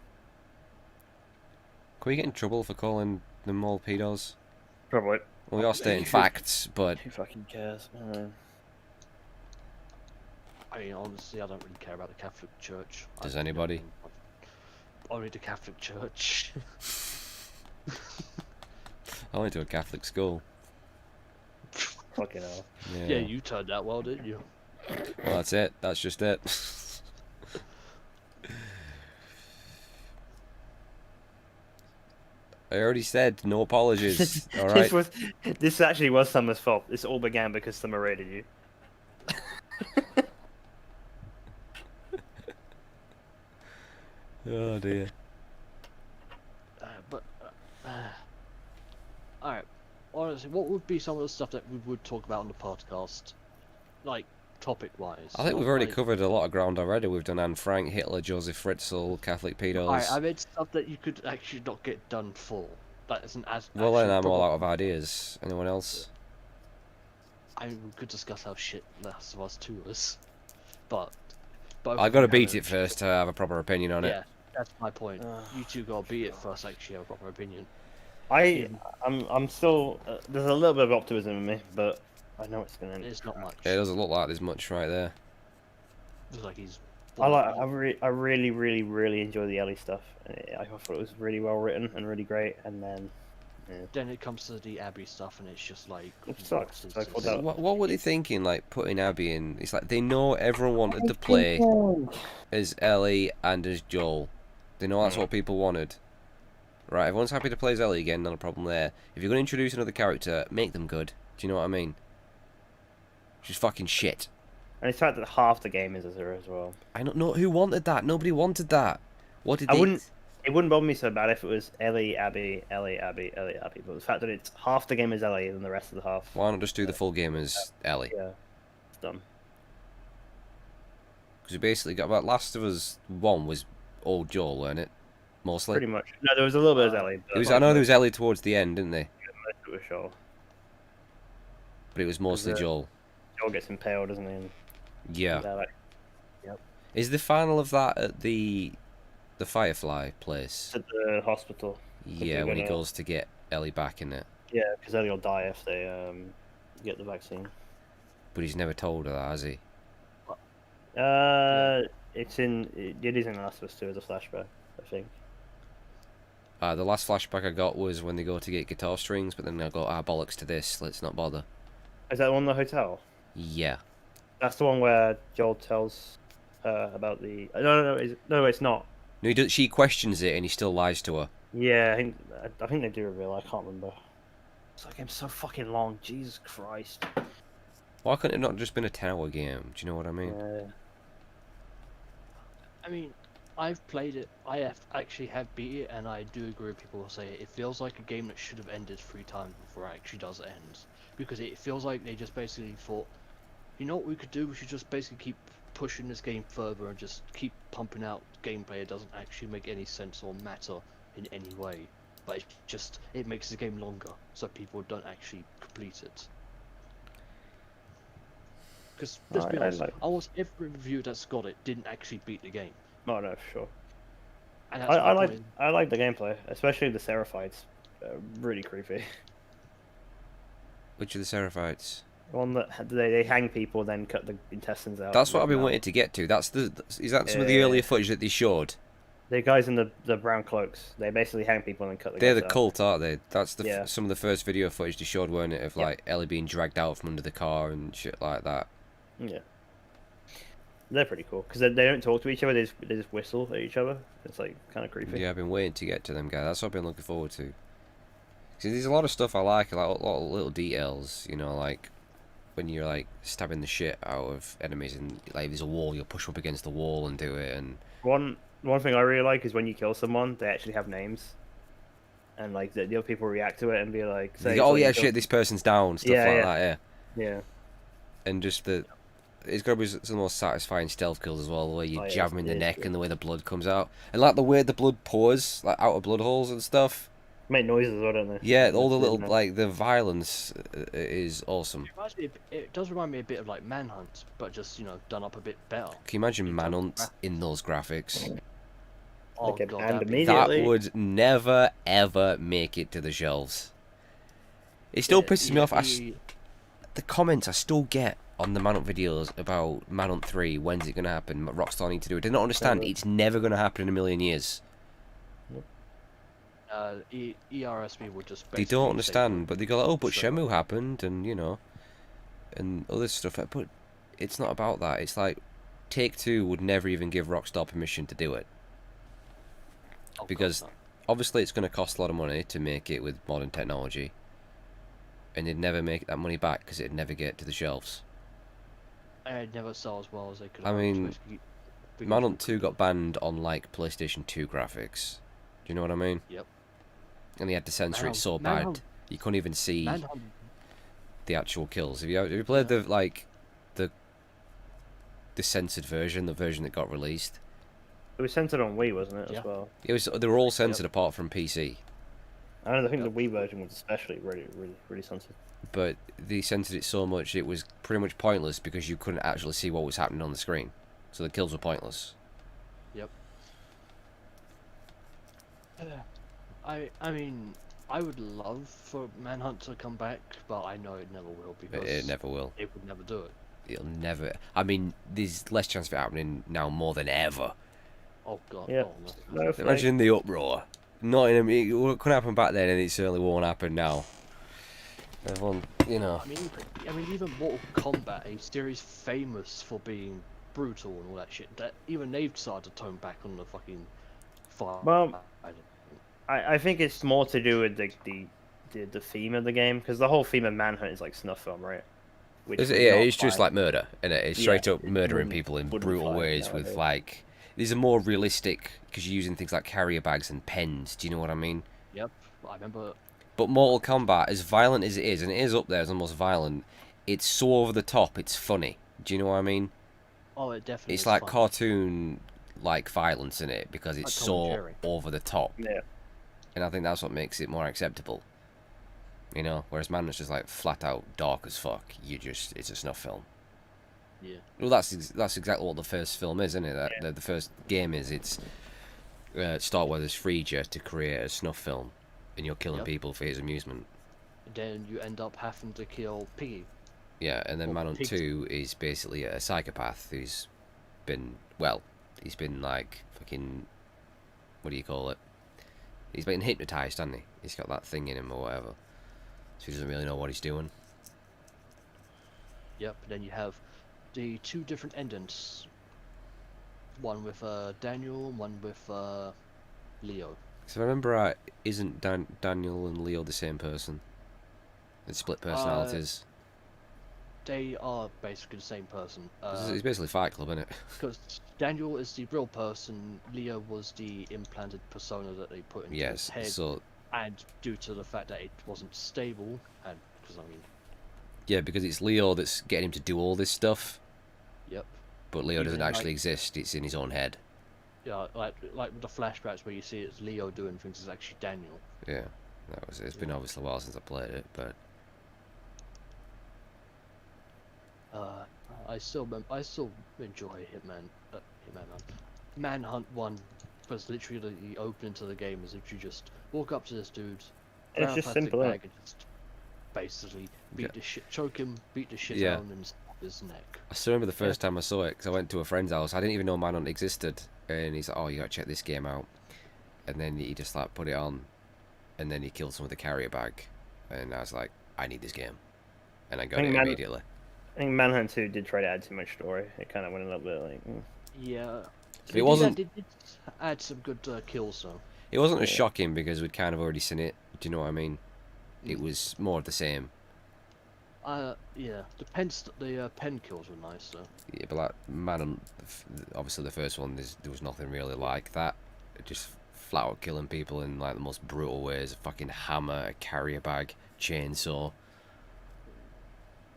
Can we get in trouble for calling them all pedos? Probably. Well, we are stating facts, but Who fucking cares? I mean, honestly, I don't really care about the Catholic Church. Does I- anybody? Only the Catholic Church. I went to a Catholic school. Fucking hell. Yeah. Yeah, you turned out well, didn't you? Well, that's it. That's just it. I already said no apologies. All right. This actually was Summer's fault. This all began because Summer raided you. Oh dear. Alright. Honestly, what would be some of the stuff that we would talk about on the podcast? Like, topic-wise. I think not we've already like- covered a lot of ground already. We've done Anne Frank, Hitler, Joseph Fritzl, Catholic pedos. I meant stuff that you could actually not get done full. That isn't as. Well, then I'm actual all proper- out of ideas. Anyone else? I mean, we could discuss how shit Last of Us 2 is, but. I gotta beat it first to have a proper opinion on it. Yeah, that's my point. You two gotta beat it first, actually have a proper opinion. I'm still. There's a little bit of optimism in me, but I know it's gonna end. It's not much. It doesn't look like there's much right there. Looks like he's. I really, really, really enjoy the Ellie stuff. I thought it was really well written and really great. And then, Then it comes to the Abby stuff, and it's just like. It sucks. what is Like, this? what the- What were they thinking, like, putting Abby in? It's like, they know everyone wanted to play as Ellie and as Joel. They know that's what people wanted. Right, everyone's happy to play as Ellie again, not a problem there. If you're going to introduce another character, make them good. Do you know what I mean? She's fucking shit. And it's the fact that half the game is as her as well. I don't know who wanted that. Nobody wanted that. What did I they... wouldn't. It wouldn't bother me so bad if it was Ellie, Abby, Ellie, Abby, Ellie, Abby. But the fact that it's half the game is Ellie and the rest of the half, Why not just do the full game as Ellie? yeah, it's dumb. Because we basically got... Well, Last of Us 1 was all Joel, weren't it? Mostly. Pretty much. No, there was a little bit of Ellie. But It was, like, I know there was Ellie towards the end, didn't they? most of it was Joel. But it was mostly Joel. Joel gets impaled, doesn't he? And Yeah. like, Is the final of that at the Firefly place? at the hospital. Yeah, they're when he gonna- goes to get Ellie back in it. Yeah, because Ellie will die if they get the vaccine. But he's never told her that, has he? It's in. It is in The Last of Us 2 as a flashback, I think. The last flashback I got was when they go to get guitar strings, but then I go, bollocks to this, let's not bother. Is that the one in the hotel? Yeah. That's the one where Joel tells her about the. No, it's not. No, she questions it and he still lies to her. Yeah, I think they do reveal. I can't remember. It's like game's so fucking long. Jesus Christ. Why couldn't it not just been a 10-hour game? Do you know what I mean? Yeah. I mean, I've played it. Actually have beat it, and I do agree with people who say it feels like a game that should have ended 3 times before it actually does end. Because it feels like they just basically thought, you know what we could do? We should just basically keep pushing this game further and just keep pumping out gameplay. It doesn't actually make any sense or matter in any way. But it makes the game longer, so people don't actually complete it. Because let's be honest, almost every review that's got it didn't actually beat the game. Oh no, for sure. And that's I my like point. I like the gameplay, especially the Seraphites. Really creepy. Which are the Seraphites? The one that they hang people, then cut the intestines out. That's what I've been Now, wanting to get to. Is that some of the earlier footage that they showed? The guys in the brown cloaks, they basically hang people and then cut the. They're guts the out. cult, aren't they? That's Yeah. some of the first video footage they showed, weren't it? Of Yeah. like Ellie being dragged out from under the car and shit like that. Yeah. They're pretty cool because they don't talk to each other. They just whistle at each other. It's like kind of creepy. Yeah, I've been waiting to get to them, guys. That's what I've been looking forward to. See, there's a lot of stuff I like a lot of little details. You know, like when you're like stabbing the shit out of enemies and like there's a wall, you'll push up against the wall and do it. And One thing I really like is when you kill someone, they actually have names, and like the other people react to it and be like, you go, oh yeah, shit, this person's down, stuff Yeah, like yeah. that. Yeah, Yeah. and just it's got to be some of the most satisfying stealth kills as well, the way you Oh, yeah, jab them in it the is neck good. and the way the blood comes out, and like the way the blood pours like out of blood holes and stuff. Make noises, as well, don't they? Yeah, all the It's little really nice. like the violence is awesome. It does remind me a bit of like Manhunt, but just done up a bit better. Can you imagine in terms of Manhunt in those graphics? Oh Like a god, band that'd be- immediately. That would never ever make it to the shelves. It still pisses me off. The comments I still get on the Manhunt videos about Manhunt 3, when's it going to happen? Rockstar need to do it. They don't understand. It's never going to happen in a million years. ERSB would just. They basically don't say, understand, but they go, like, oh, but Sure. Shenmue happened, and and other stuff. But it's not about that. It's like Take-Two would never even give Rockstar permission to do it. "Oh, God, because- no." Obviously, it's going to cost a lot of money to make it with modern technology, and they'd never make that money back because it'd never get to the shelves. And it'd never sell as well as they could. I have, mean, basically- Manhunt 2 got banned on like PlayStation 2 graphics. Do you know what I mean? Yep. And they had to censor it Manhunt- so Manhunt- bad you couldn't even see Manhunt, the actual kills. Have you played the the censored version, the version that got released. It was censored on Wii, wasn't it, Yeah. as well? It was they were all censored apart from PC, I don't know, I think Yep. the Wii version was especially really censored. but they censored it so much it was pretty much pointless because you couldn't actually see what was happening on the screen, so the kills were pointless. I mean, I would love for Manhunt to come back, but I know it never will because It never will. it would never do it. It'll never. I mean, there's less chance of it happening now more than ever. Oh god. Yeah. Oh, no. No, fake. Imagine the uproar. Not in a, it couldn't happen back then, and it certainly won't happen now. Everyone, you know. I mean, even Mortal Kombat, a series famous for being brutal and all that shit, that even they've started to tone back on the fucking fire. Well, I think it's more to do with the theme of the game, because the whole theme of Manhunt is like snuff film, right? Which would Yeah, not it's just fly. like murder, and it's straight Yeah, up it murdering wouldn't- people in wouldn't brutal fly ways with nowadays. like. These are more realistic because you're using things like carrier bags and pens. Do you know what I mean? Yep, I remember. But Mortal Kombat, as violent as it is, and it is up there as the most violent, it's so over the top. It's funny. Do you know what I mean? Oh, it definitely. It's is like fun. cartoon like violence in it because it's Like Tom and so Jerry. over the top, Yeah. and I think that's what makes it more acceptable. You know, whereas Manhunt's just like flat out dark as fuck. It's a snuff film. Yeah. Well, that's exactly what the first film is, isn't it? That the first game is. It's Starkweather's freed you to create a snuff film, and you're killing Yep. people for his amusement. And then you end up having to kill Piggy. Yeah, and then Well, Manhunt pigs- 2 is basically a psychopath who's been he's been like fucking, what do you call it? He's been hypnotized, hasn't he? He's got that thing in him or whatever, so he doesn't really know what he's doing. Yep. Then you have the two different endings. One with Daniel, and one with Leo. So if I remember right, isn't Daniel and Leo the same person? They split personalities. They are basically the same person. It's basically Fight Club, isn't it? Because Daniel is the real person, Leo was the implanted persona that they put into his Yes. head, So and due to the fact that it wasn't stable, and because I mean, yeah, because it's Leo that's getting him to do all this stuff, yep, but Leo doesn't Even, actually like- exist. It's in his own head. yeah, like with the flashbacks where you see it's Leo doing things, it's actually Daniel. Yeah, that was it. It's been obviously a while since I played it, but I still enjoy Hitman. Hitman Manhunt 1 was literally the opening to the game. Is if you just walk up to this dude, It's grab a just plastic simple, innit? bag and just basically beat Yeah. the shit, choke him, beat the shit Yeah. out of him, and snap his neck. I still remember the first time I saw it because I went to a friend's house. I didn't even know Manhunt existed, and he's like, "Oh, you gotta check this game out," and then he just like put it on, and then he killed someone with a carrier bag, and I was like, "I need this game," and I got I it think immediately. I think Manhunt 2 did try to add too much story. It kind of went a little bit like. Yeah, It wasn't- It did add some good kills though. It wasn't as Yeah. shocking because we'd kind of already seen it. Do you know what I mean? It Mm. was more of the same. Yeah, the pen kills were nice though. Yeah, but like Manhunt, obviously the first one, there was nothing really like that. It just flat out killing people in like the most brutal ways. A fucking hammer, a carrier bag, chainsaw.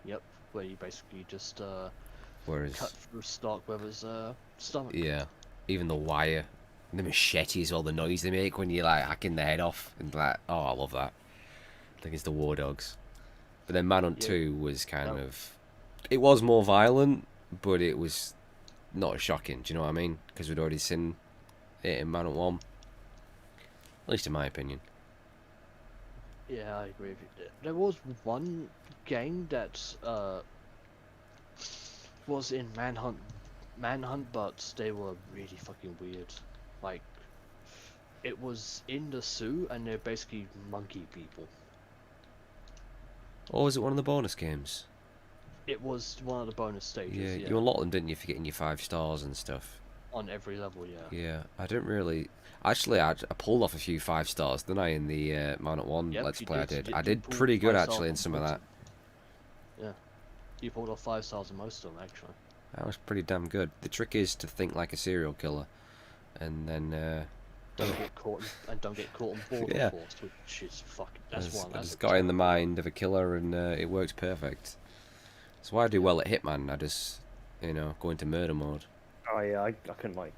Yep, where you basically just Whereas, cut through Starkweather's stomach. yeah, even the wire, the machete as well, the noise they make when you're like hacking the head off, and like, oh, I love that. I think it's the War Dogs. But then Manhunt Yeah. 2 was kind No. of, it was more violent, but it was not as shocking. Do you know what I mean? Because we'd already seen it in Manhunt 1. At least in my opinion. Yeah, I agree with you. There was one game that was in Manhunt, but they were really fucking weird. Like, it was in the zoo, and they're basically monkey people. Or was it one of the bonus games? It was one of the bonus stages. Yeah, Yeah, you unlocked them, didn't you, for getting your 5 stars and stuff? on every level. Yeah. Yeah, I don't really. Actually, I pulled off a few 5 stars, didn't I, in the Manhunt 1 Yep, Let's you Play I did. did. You I did pulled pretty good 5 stars actually in on some of most that. Yeah, you pulled off 5 stars in most of them actually. That was pretty damn good. The trick is to think like a serial killer, and then Don't get caught and don't get caught on board, Yeah. of course, which is fucking. I That's just, one. I That's just a got in the terrible- mind of a killer, and it works perfect. That's why I do well at Hitman. I just You know, go into murder mode. Oh yeah, I couldn't like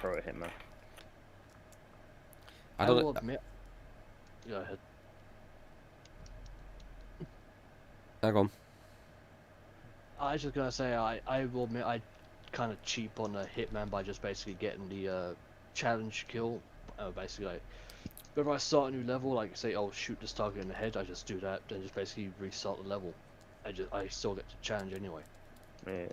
throw a Hitman. I will don't. admit. Go ahead. Hang on. I was just gonna say I will admit I kind of cheap on a Hitman by just basically getting the challenge kill. Basically, like, whenever I start a new level, like say I'll shoot this target in the head, I just do that, then just basically restart the level. I still get the challenge anyway. Yeah.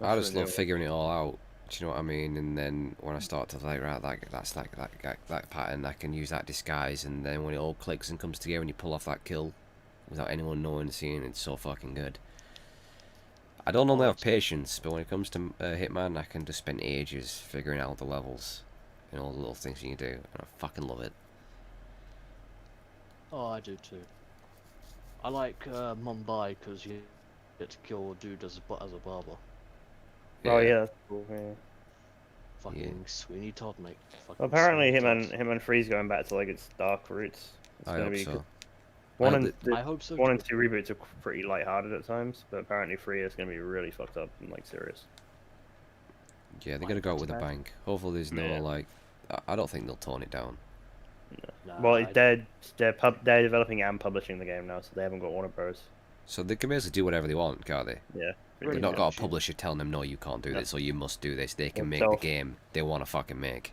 I That's just the love new figuring it all out. Do you know what I mean? And then when I start to like, right, that's like that pattern, I can use that disguise, and then when it all clicks and comes together, and you pull off that kill without anyone knowing, seeing, it's so fucking good. I don't normally have patience, but when it comes to Hitman, I can just spend ages figuring out the levels and all the little things you can do, and I fucking love it. Oh, I do too. I like Mumbai because you get to kill a dude as a barber. Oh yeah, that's cool. Yeah. Fucking Sweeney Todd, mate. Fucking Well, apparently Sweeney Todd. Hitman 3's going back to like its dark roots. It's I gonna hope be so. one I and hope the I hope so. one and too. 2 reboots are pretty lighthearted at times, but apparently 3 is gonna be really fucked up and like serious. Yeah, they gotta go out with a Bad. bang. Hopefully, there's no Yeah. like. I don't think they'll tone it down. Nah, Well, I- they're developing and publishing the game now, so they haven't got Warner Bros. So they can basically do whatever they want, can't they? Yeah. They've Pretty not got much, a yeah. publisher telling them, no, you can't do No. this, or you must do this. They can It's make self- the game they want to fucking make.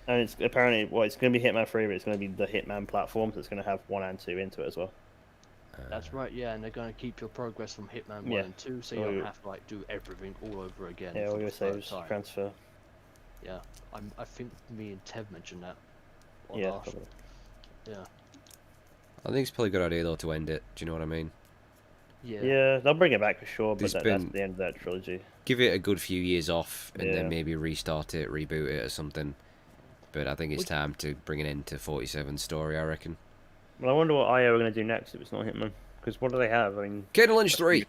And it's apparently it's going to be Hitman 3, but it's going to be the Hitman platform, so it's going to have 1 and 2 into it as well. That's right, yeah, and they're going to keep your progress from Hitman 1 Yeah. and 2, so Oh, you don't yeah. have to like do everything all over again. Yeah, for all the you third saves time. transfer. Yeah, I think me and Tev mentioned that. on Yeah. our- Probably. yeah, I think it's probably a good idea though to end it. Do you know what I mean? yeah, Yeah, they'll bring it back for sure, but There's that's been- the end of that trilogy. Give it a good few years off, and Yeah. then maybe restart it, reboot it, or something. But I think it's Would- time to bring an end to 47's story. I reckon. Well, I wonder what IO are going to do next if it's not Hitman. Because what do they have? I mean, Kane Lynch 3.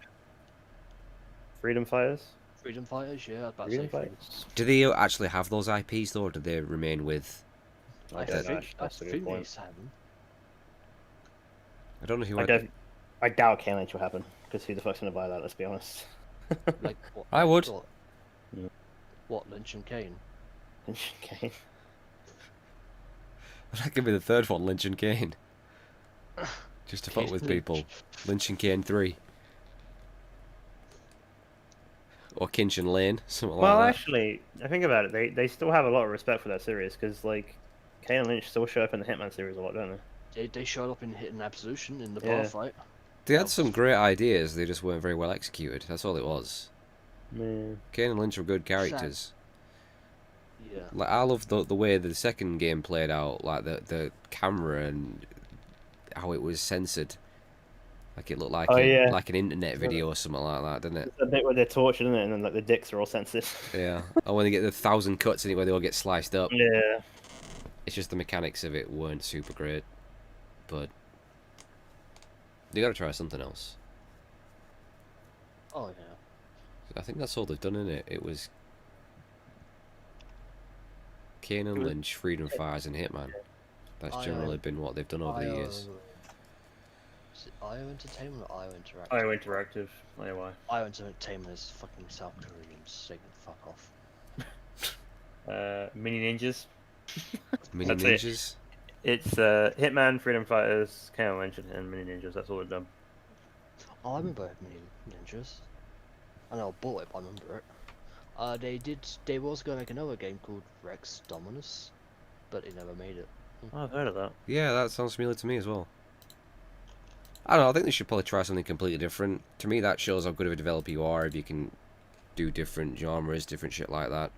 Freedom Fighters? Freedom Fighters, yeah, I was about to Freedom say Freedom. Fighters? Do they actually have those IPs though, or do they remain with? I don't know, think actually, I that's a good think they point. have them. I don't know who. I doubt Kane Lynch will happen, because who the fuck's going to buy that, let's be honest. Like what? I would. What? Yeah. What, Lynch and Kane? Kane. That could be the third one, Lynch and Kane. Just to fuck Kane with Lynch. people. Lynch and Kane 3. Or Kinch and Lane, something Well, like that. actually, I think about it, they still have a lot of respect for that series, because, like, Kane and Lynch still show up in the Hitman series a lot, don't they? They showed up in Hidden Absolution in the Yeah. bar fight. They had some great ideas, they just weren't very well executed. That's all it was. Yeah. Kane and Lynch were good characters. Yeah. Like I love the way the second game played out, like the camera and how it was censored. Like it looked like Oh, yeah. like an internet video or something like that, didn't it? It's a bit where they're tortured, isn't it? And then, like, the dicks are all censored. Yeah. Or when they get the 1,000 cuts in it where they all get sliced up. Yeah. It's just the mechanics of it weren't super great, but they gotta try something else. Oh yeah. I think that's all they've done in it. It was Kane and It was- Lynch, Freedom Fires, and Hitman. That's I, generally been what they've done over the years. Is it IO Entertainment or IO Interactive? IO Interactive. IOI. IO Entertainment is fucking South Koreans. They can fuck off. Mini Ninjas. Mini That's it. Ninjas. It's Hitman, Freedom Fighters, Kane and Lynch, and Mini Ninjas. That's all they've done. Oh, I remember Mini Ninjas. I know I bought it, but I remember it. They was gonna make another game called Rex Dominus, but they never made it. Oh, I've heard of that. Yeah, that sounds familiar to me as well. I don't know, I think they should probably try something completely different. To me, that shows how good of a developer you are if you can do different genres, different shit like that.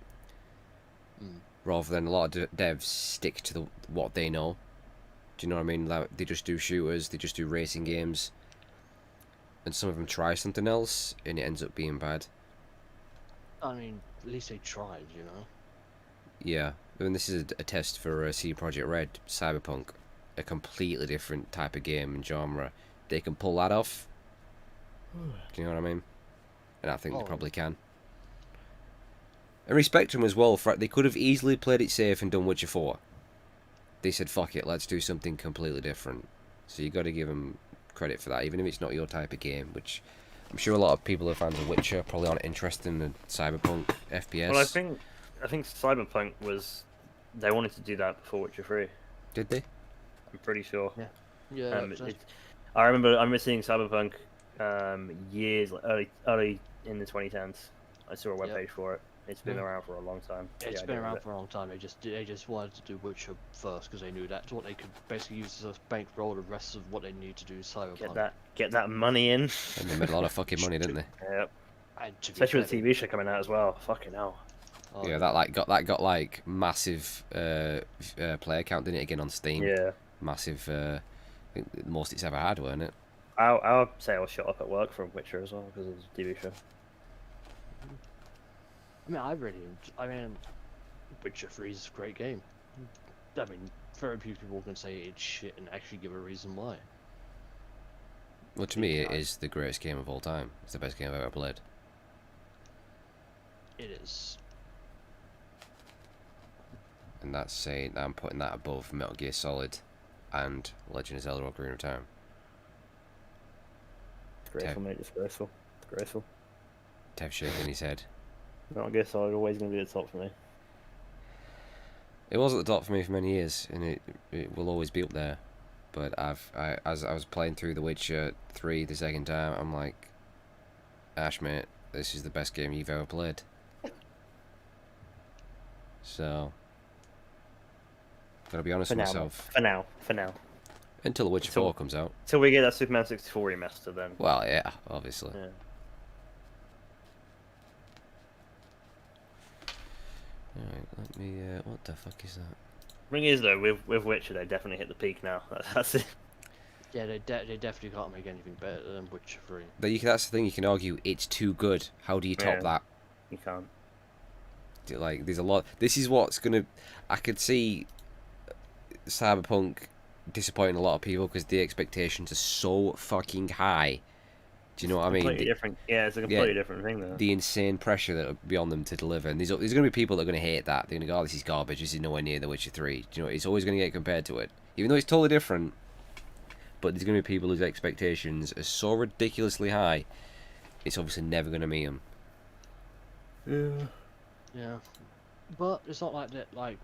Mm. Rather than a lot of devs stick to what they know. Do you know what I mean? Like, they just do shooters, they just do racing games. And some of them try something else, and it ends up being bad. I mean, at least they tried, you know. Yeah, I mean, this is a test for CD Projekt Red, Cyberpunk. A completely different type of game and genre. They can pull that off. Do you know what I mean? And I think they Oh. probably can. And respect them as well. For they could have easily played it safe and done Witcher 4. They said, fuck it, let's do something completely different. So you got to give them credit for that, even if it's not your type of game, which I'm sure a lot of people who are fans of Witcher probably aren't interested in the Cyberpunk FPS. Well, I think Cyberpunk was they wanted to do that before Witcher 3. Did they? I'm pretty sure. Yeah. I remember seeing Cyberpunk years early in the 2010s. I saw a webpage for it. It's been around for a long time. It's been around for a long time. They just wanted to do Witcher first because they knew that's what they could basically use as a bankroll the rest of what they need to do Cyberpunk. Get that money in. And they made a lot of fucking money, didn't they? Yep. And to be Especially with fair, the TV show coming out as well. Fucking hell. oh, Yeah, that got like massive player count, didn't it? Again on Steam. Yeah. Massive. I think the most it's ever had, weren't it? I'll say I was shut up at work from Witcher as well because of the TV show. I mean, Witcher 3 is a great game. I mean, very few people can say it's shit and actually give a reason why. Well, to me, it is the greatest game of all time. It's the best game I've ever played. It is. And that's saying I'm putting that above Metal Gear Solid and Legend of Zelda: Ocarina of Time. Disgraceful, mate. Disgraceful. Disgraceful. Tev shaking his head. Metal Gear Solid always going to be at the top for me. It was at the top for me for many years, and it will always be up there. But as I was playing through The Witcher 3 the second time, I'm like, Ash, mate, this is the best game you've ever played. So, gotta be honest with myself. For now. Until The Witcher 4 comes out. Till we get that Superman 64 remaster, then. Well, yeah, obviously. Yeah. Alright, let me. What the fuck is that? Thing is though, with Witcher, they definitely hit the peak now. That's it. Yeah, they definitely can't make anything better than Witcher 3. That's the thing. You can argue it's too good. How do you top that? You can't. Like, there's a lot. This is what's gonna. I could see Cyberpunk disappointing a lot of people because the expectations are so fucking high. Do you know what I mean? Completely different. Yeah, it's a completely different thing though. The insane pressure that will be on them to deliver, and there's going to be people that are going to hate that. They're going to go, "Oh, this is garbage. This is nowhere near The Witcher 3." Do you know? It's always going to get compared to it, even though it's totally different. But there's going to be people whose expectations are so ridiculously high. It's obviously never going to meet them. Yeah. Yeah, but it's not like that. Like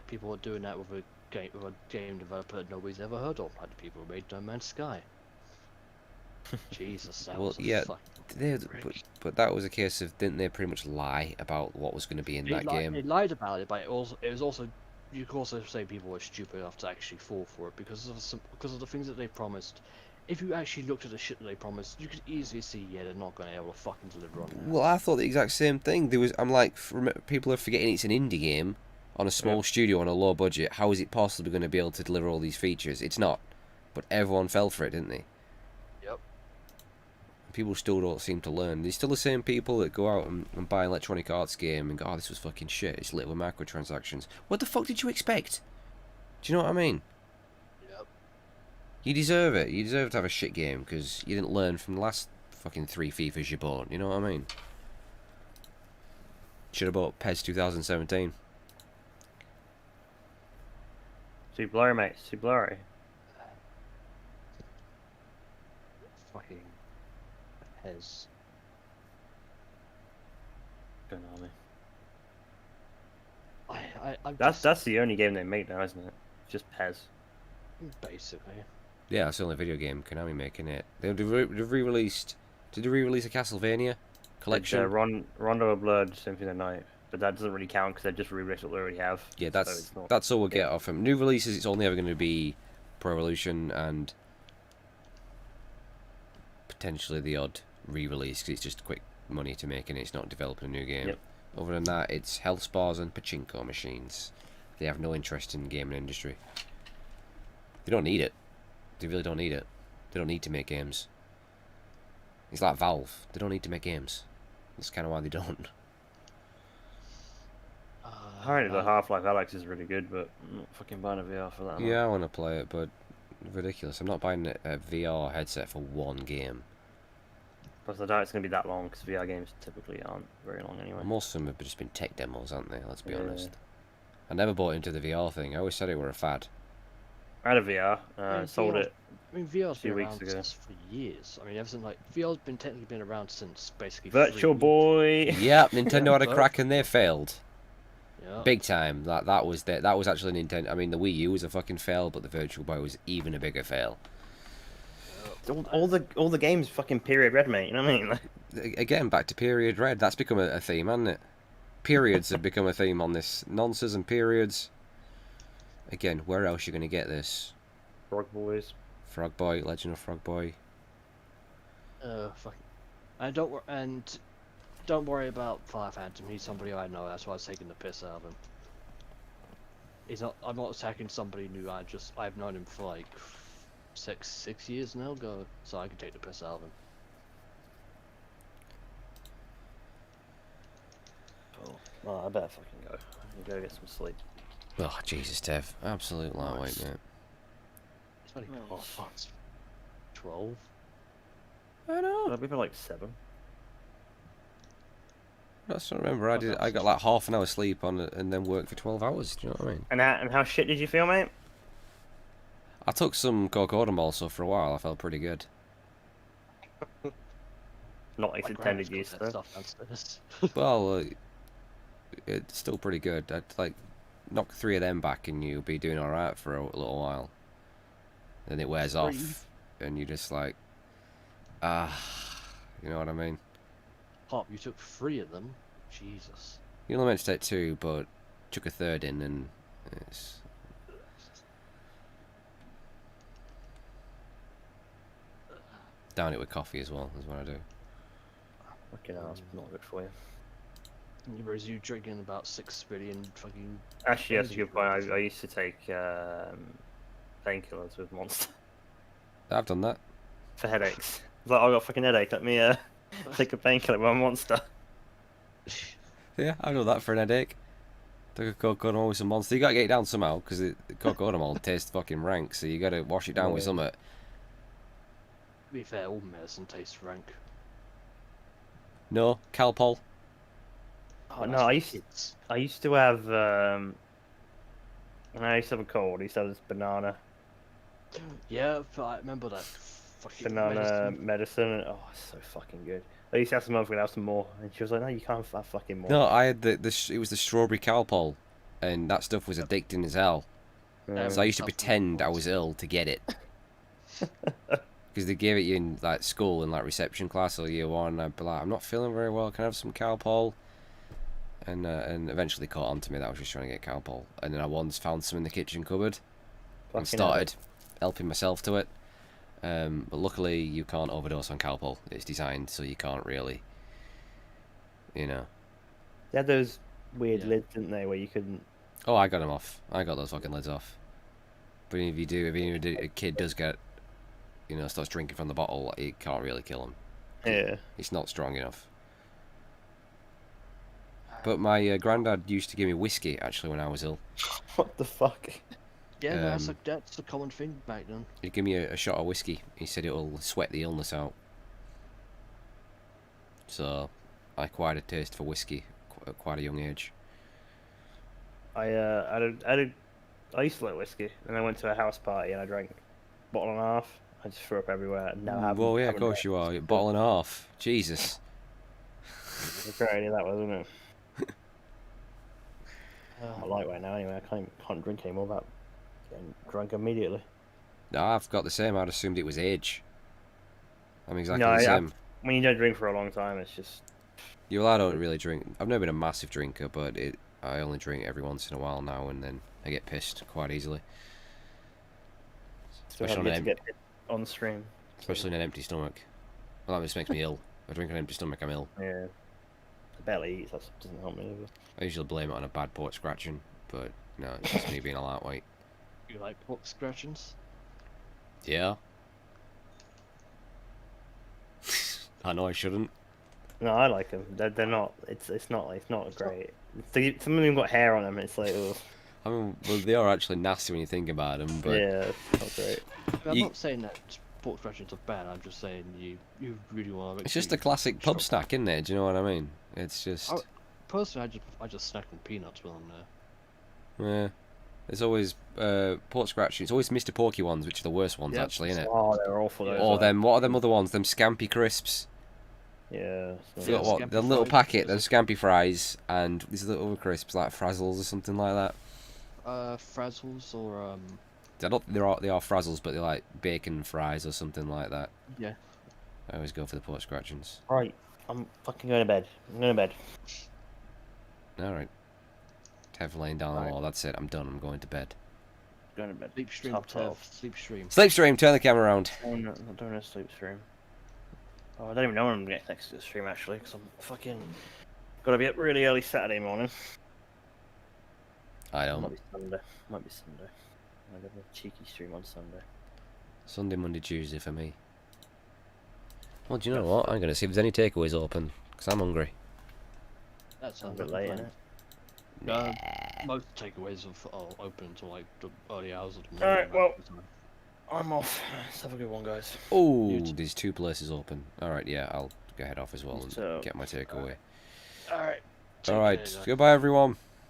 people are doing that with a game developer that nobody's ever heard of, like the people who made No Man's Sky. Jesus, that was but that was a case of, didn't they pretty much lie about what was going to be in that game? They lied about it, but it was also you could also say people were stupid enough to actually fall for it because of the things that they promised. If you actually looked at the shit that they promised, you could easily see, yeah, they're not going to be able to fucking deliver on that. Well, I thought the exact same thing. I'm like, people are forgetting it's an indie game on a small studio on a low budget. How is it possibly going to be able to deliver all these features? It's not. But everyone fell for it, didn't they? Yep. People still don't seem to learn. They're still the same people that go out and buy an Electronic Arts game and go, "Oh, this was fucking shit. It's lit with microtransactions." What the fuck did you expect? Do you know what I mean? Yep. You deserve it. You deserve to have a shit game because you didn't learn from the last fucking 3 FIFAs you bought. You know what I mean? Should have bought PES 2017. Too blurry, mate. Too blurry. Fucking Hez. Don't know me. I'm That's the only game they make now, isn't it? Just PES. basically. Yeah, it's the only video game Konami making it. They've re-released. Did they re-release a Castlevania collection? It's, Rondo of Blood, Symphony of the Night, but that doesn't really count because they just re-released what they already have. Yeah, so that's all we'll get off them. New releases, it's only ever going to be Pro Evolution and potentially the odd re-release because it's just quick money to make and it's not developing a new game. Yep. Other than that, it's health spas and pachinko machines. They have no interest in the gaming industry. They don't need it. They really don't need it. They don't need to make games. It's like Valve. They don't need to make games. That's kind of why they don't. Apparently the Half-Life Alex is really good, but I'm not fucking buying a VR for that. Yeah, I want to play it, but ridiculous. I'm not buying a VR headset for one game. Plus I doubt it's going to be that long, because VR games typically aren't very long anyway. Most of them have just been tech demos, aren't they? Let's be Yeah. honest. I never bought into the VR thing. I always said it were a fad. I had a VR, sold VR. it I mean, VR's few been weeks around ago. since for years. I mean, ever since like VR's been technically been around since basically. Virtual 3 Boy. Yep, Nintendo had a but- crack and they failed. Yeah. Big time. That was actually Nintendo. I mean, the Wii U was a fucking fail, but the Virtual Boy was even a bigger fail. All the games fucking period red, mate. You know what I mean? Like, Again, back to period red. That's become a theme, hasn't it? Periods have become a theme on this nonsense and periods. Again, where else are you going to get this? Frog Boys. Frog Boy, Legend of Frog Boy. Fucking. And don't worry about Fire Phantom. He's somebody I know. That's why I was taking the piss out of him. He's not. I'm not attacking somebody new. I've known him for like six years now. So I can take the piss out of him. Oh, I better fucking go. I can go get some sleep. Oh, Jesus, Tev. Absolute lightweight, mate. It's only 12. I know. I'll be for like 7. I just don't remember. I got like half an hour sleep on it and then worked for 12 hours. Do you know what I mean? And how shit did you feel, mate? I took some cocodamol, so for a while I felt pretty good. Not its My intended grandma's use, got though. that stuff downstairs. Well, it's still pretty good. I'd like knock 3 of them back and you'll be doing alright for a little while. Then it wears off and you're just like, you know what I mean? Pop, you took 3 of them. Jesus. You only meant to take 2, but took a 3rd in and it's... Down it with coffee as well, is what I do. Fucking hell, that's not good for you. Whereas you drinking about 6 billion fucking. Actually, that's a energy good point. drinks. I used to take painkillers with Monster I've done that. for headaches. It's like, I got a fucking headache. Let me take a painkiller with a Monster. Yeah, I've done that for an headache. Took a cocodamol with some Monster. You gotta get it down somehow, because the cocodamol tastes fucking rank, so you gotta wash it down with Yeah. something. To be fair, all medicine tastes rank. No, Calpol. Oh, no, I used to have when I used to have a cold. I used to have this banana Yeah, but I remember that fucking medicine. And, oh, it's so fucking good. I used to have some other, have some more, and she was like, "No, you can't have fucking more." No, I had it was the strawberry Calpol, and that stuff was addicting as hell. So I used to That's pretend I what it was ill to get it. Because they gave it you in like school in like reception class or year 1, and I'd be like, I'm not feeling very well, can I have some Calpol? And eventually caught on to me that I was just trying to get Calpol. And then I once found some in the kitchen cupboard and started helping myself to it. But luckily you can't overdose on Calpol. It's designed so you can't really, you know. They had those weird Yeah. lids, didn't they, where you couldn't. Oh, I got them off. I got those fucking lids off. But if a kid does get, you know, starts drinking from the bottle, it can't really kill him. Yeah. It's not strong enough. But my granddad used to give me whiskey, actually, when I was ill. What the fuck? Yeah, Um, that's a common thing back then. He'd give me a shot of whiskey. He said it'll sweat the illness out. So, I acquired a taste for whiskey at quite a young age. I used to like whiskey, and I went to a house party and I drank a bottle and a half. I just threw up everywhere. And now I haven't. Well, yeah, of haven't course you are. A bottle and a half. Jesus. regret any of that, wasn't it? I'm a lightweight now anyway. I can't drink anymore without getting drunk immediately. No, I've got the same. I'd assumed it was age. I'm exactly No, the yeah. same. When you don't drink for a long time, it's just. Well, I don't really drink. I've never been a massive drinker, but I only drink every once in a while now, and then I get pissed quite easily. Still Especially have on yet an to get on stream. Especially in an empty stomach. Well, that just makes me ill. If I drink an empty stomach, I'm ill. Yeah. I barely eat, so that doesn't help me either. I usually blame it on a bad port scratching, but no, it's just me being a lightweight. You like pork scratchings? Yeah. I know I shouldn't. No, I like them. They're not. It's not great. Some of them got hair on them. And it's like, ugh. I mean, well, they are actually nasty when you think about them, but Yeah, it's not great. I'm You- not saying that pork scratchings are bad. I'm just saying you really want to. it's just a classic pub snack, isn't it? Do you know what I mean? It's just, Oh. Personally, I just snack on peanuts when I'm there. yeah. There's always pork scratching. It's always Mr. Porky ones, which are the worst ones, Yep. actually, isn't it? Oh, they're awful. Yeah. Those Or are. them, what are them other ones? Them Scampy Crisps. Yeah. You Yeah, got what? Scampi The little fries. packet, those Scampy fries, and these little other crisps like Frazzles or something like that. Frazzles or They're not. They are Frazzles, but they're like bacon fries or something like that. yeah. I always go for the pork scratchings. Right. I'm fucking going to bed. I'm going to bed. All right. Tev laying down the Right. wall. That's it. I'm done. I'm going to bed. Going to bed. Sleep stream, Top Tev. 12. Sleep stream. Sleep stream. Turn the camera around. I'm not doing a sleep stream. Oh, I don't even know when I'm getting next to the stream actually, because I'm fucking got to be up really early Saturday morning. I Might don't. be Sunday. Might be Sunday. I'll have a cheeky stream on Sunday. Sunday, Monday, Tuesday for me. Well, do you know what? I'm gonna see if there's any takeaways open because I'm hungry. That A sounds bit like a late, plan. innit? Most takeaways are open until like the early hours of the morning. Alright, well- most of the time. I'm off. Let's have a good one, guys. Oh, You t- there's 2 places open. All right, yeah, I'll go head off as well and So- get my takeaway. Alright. All right, goodbye everyone.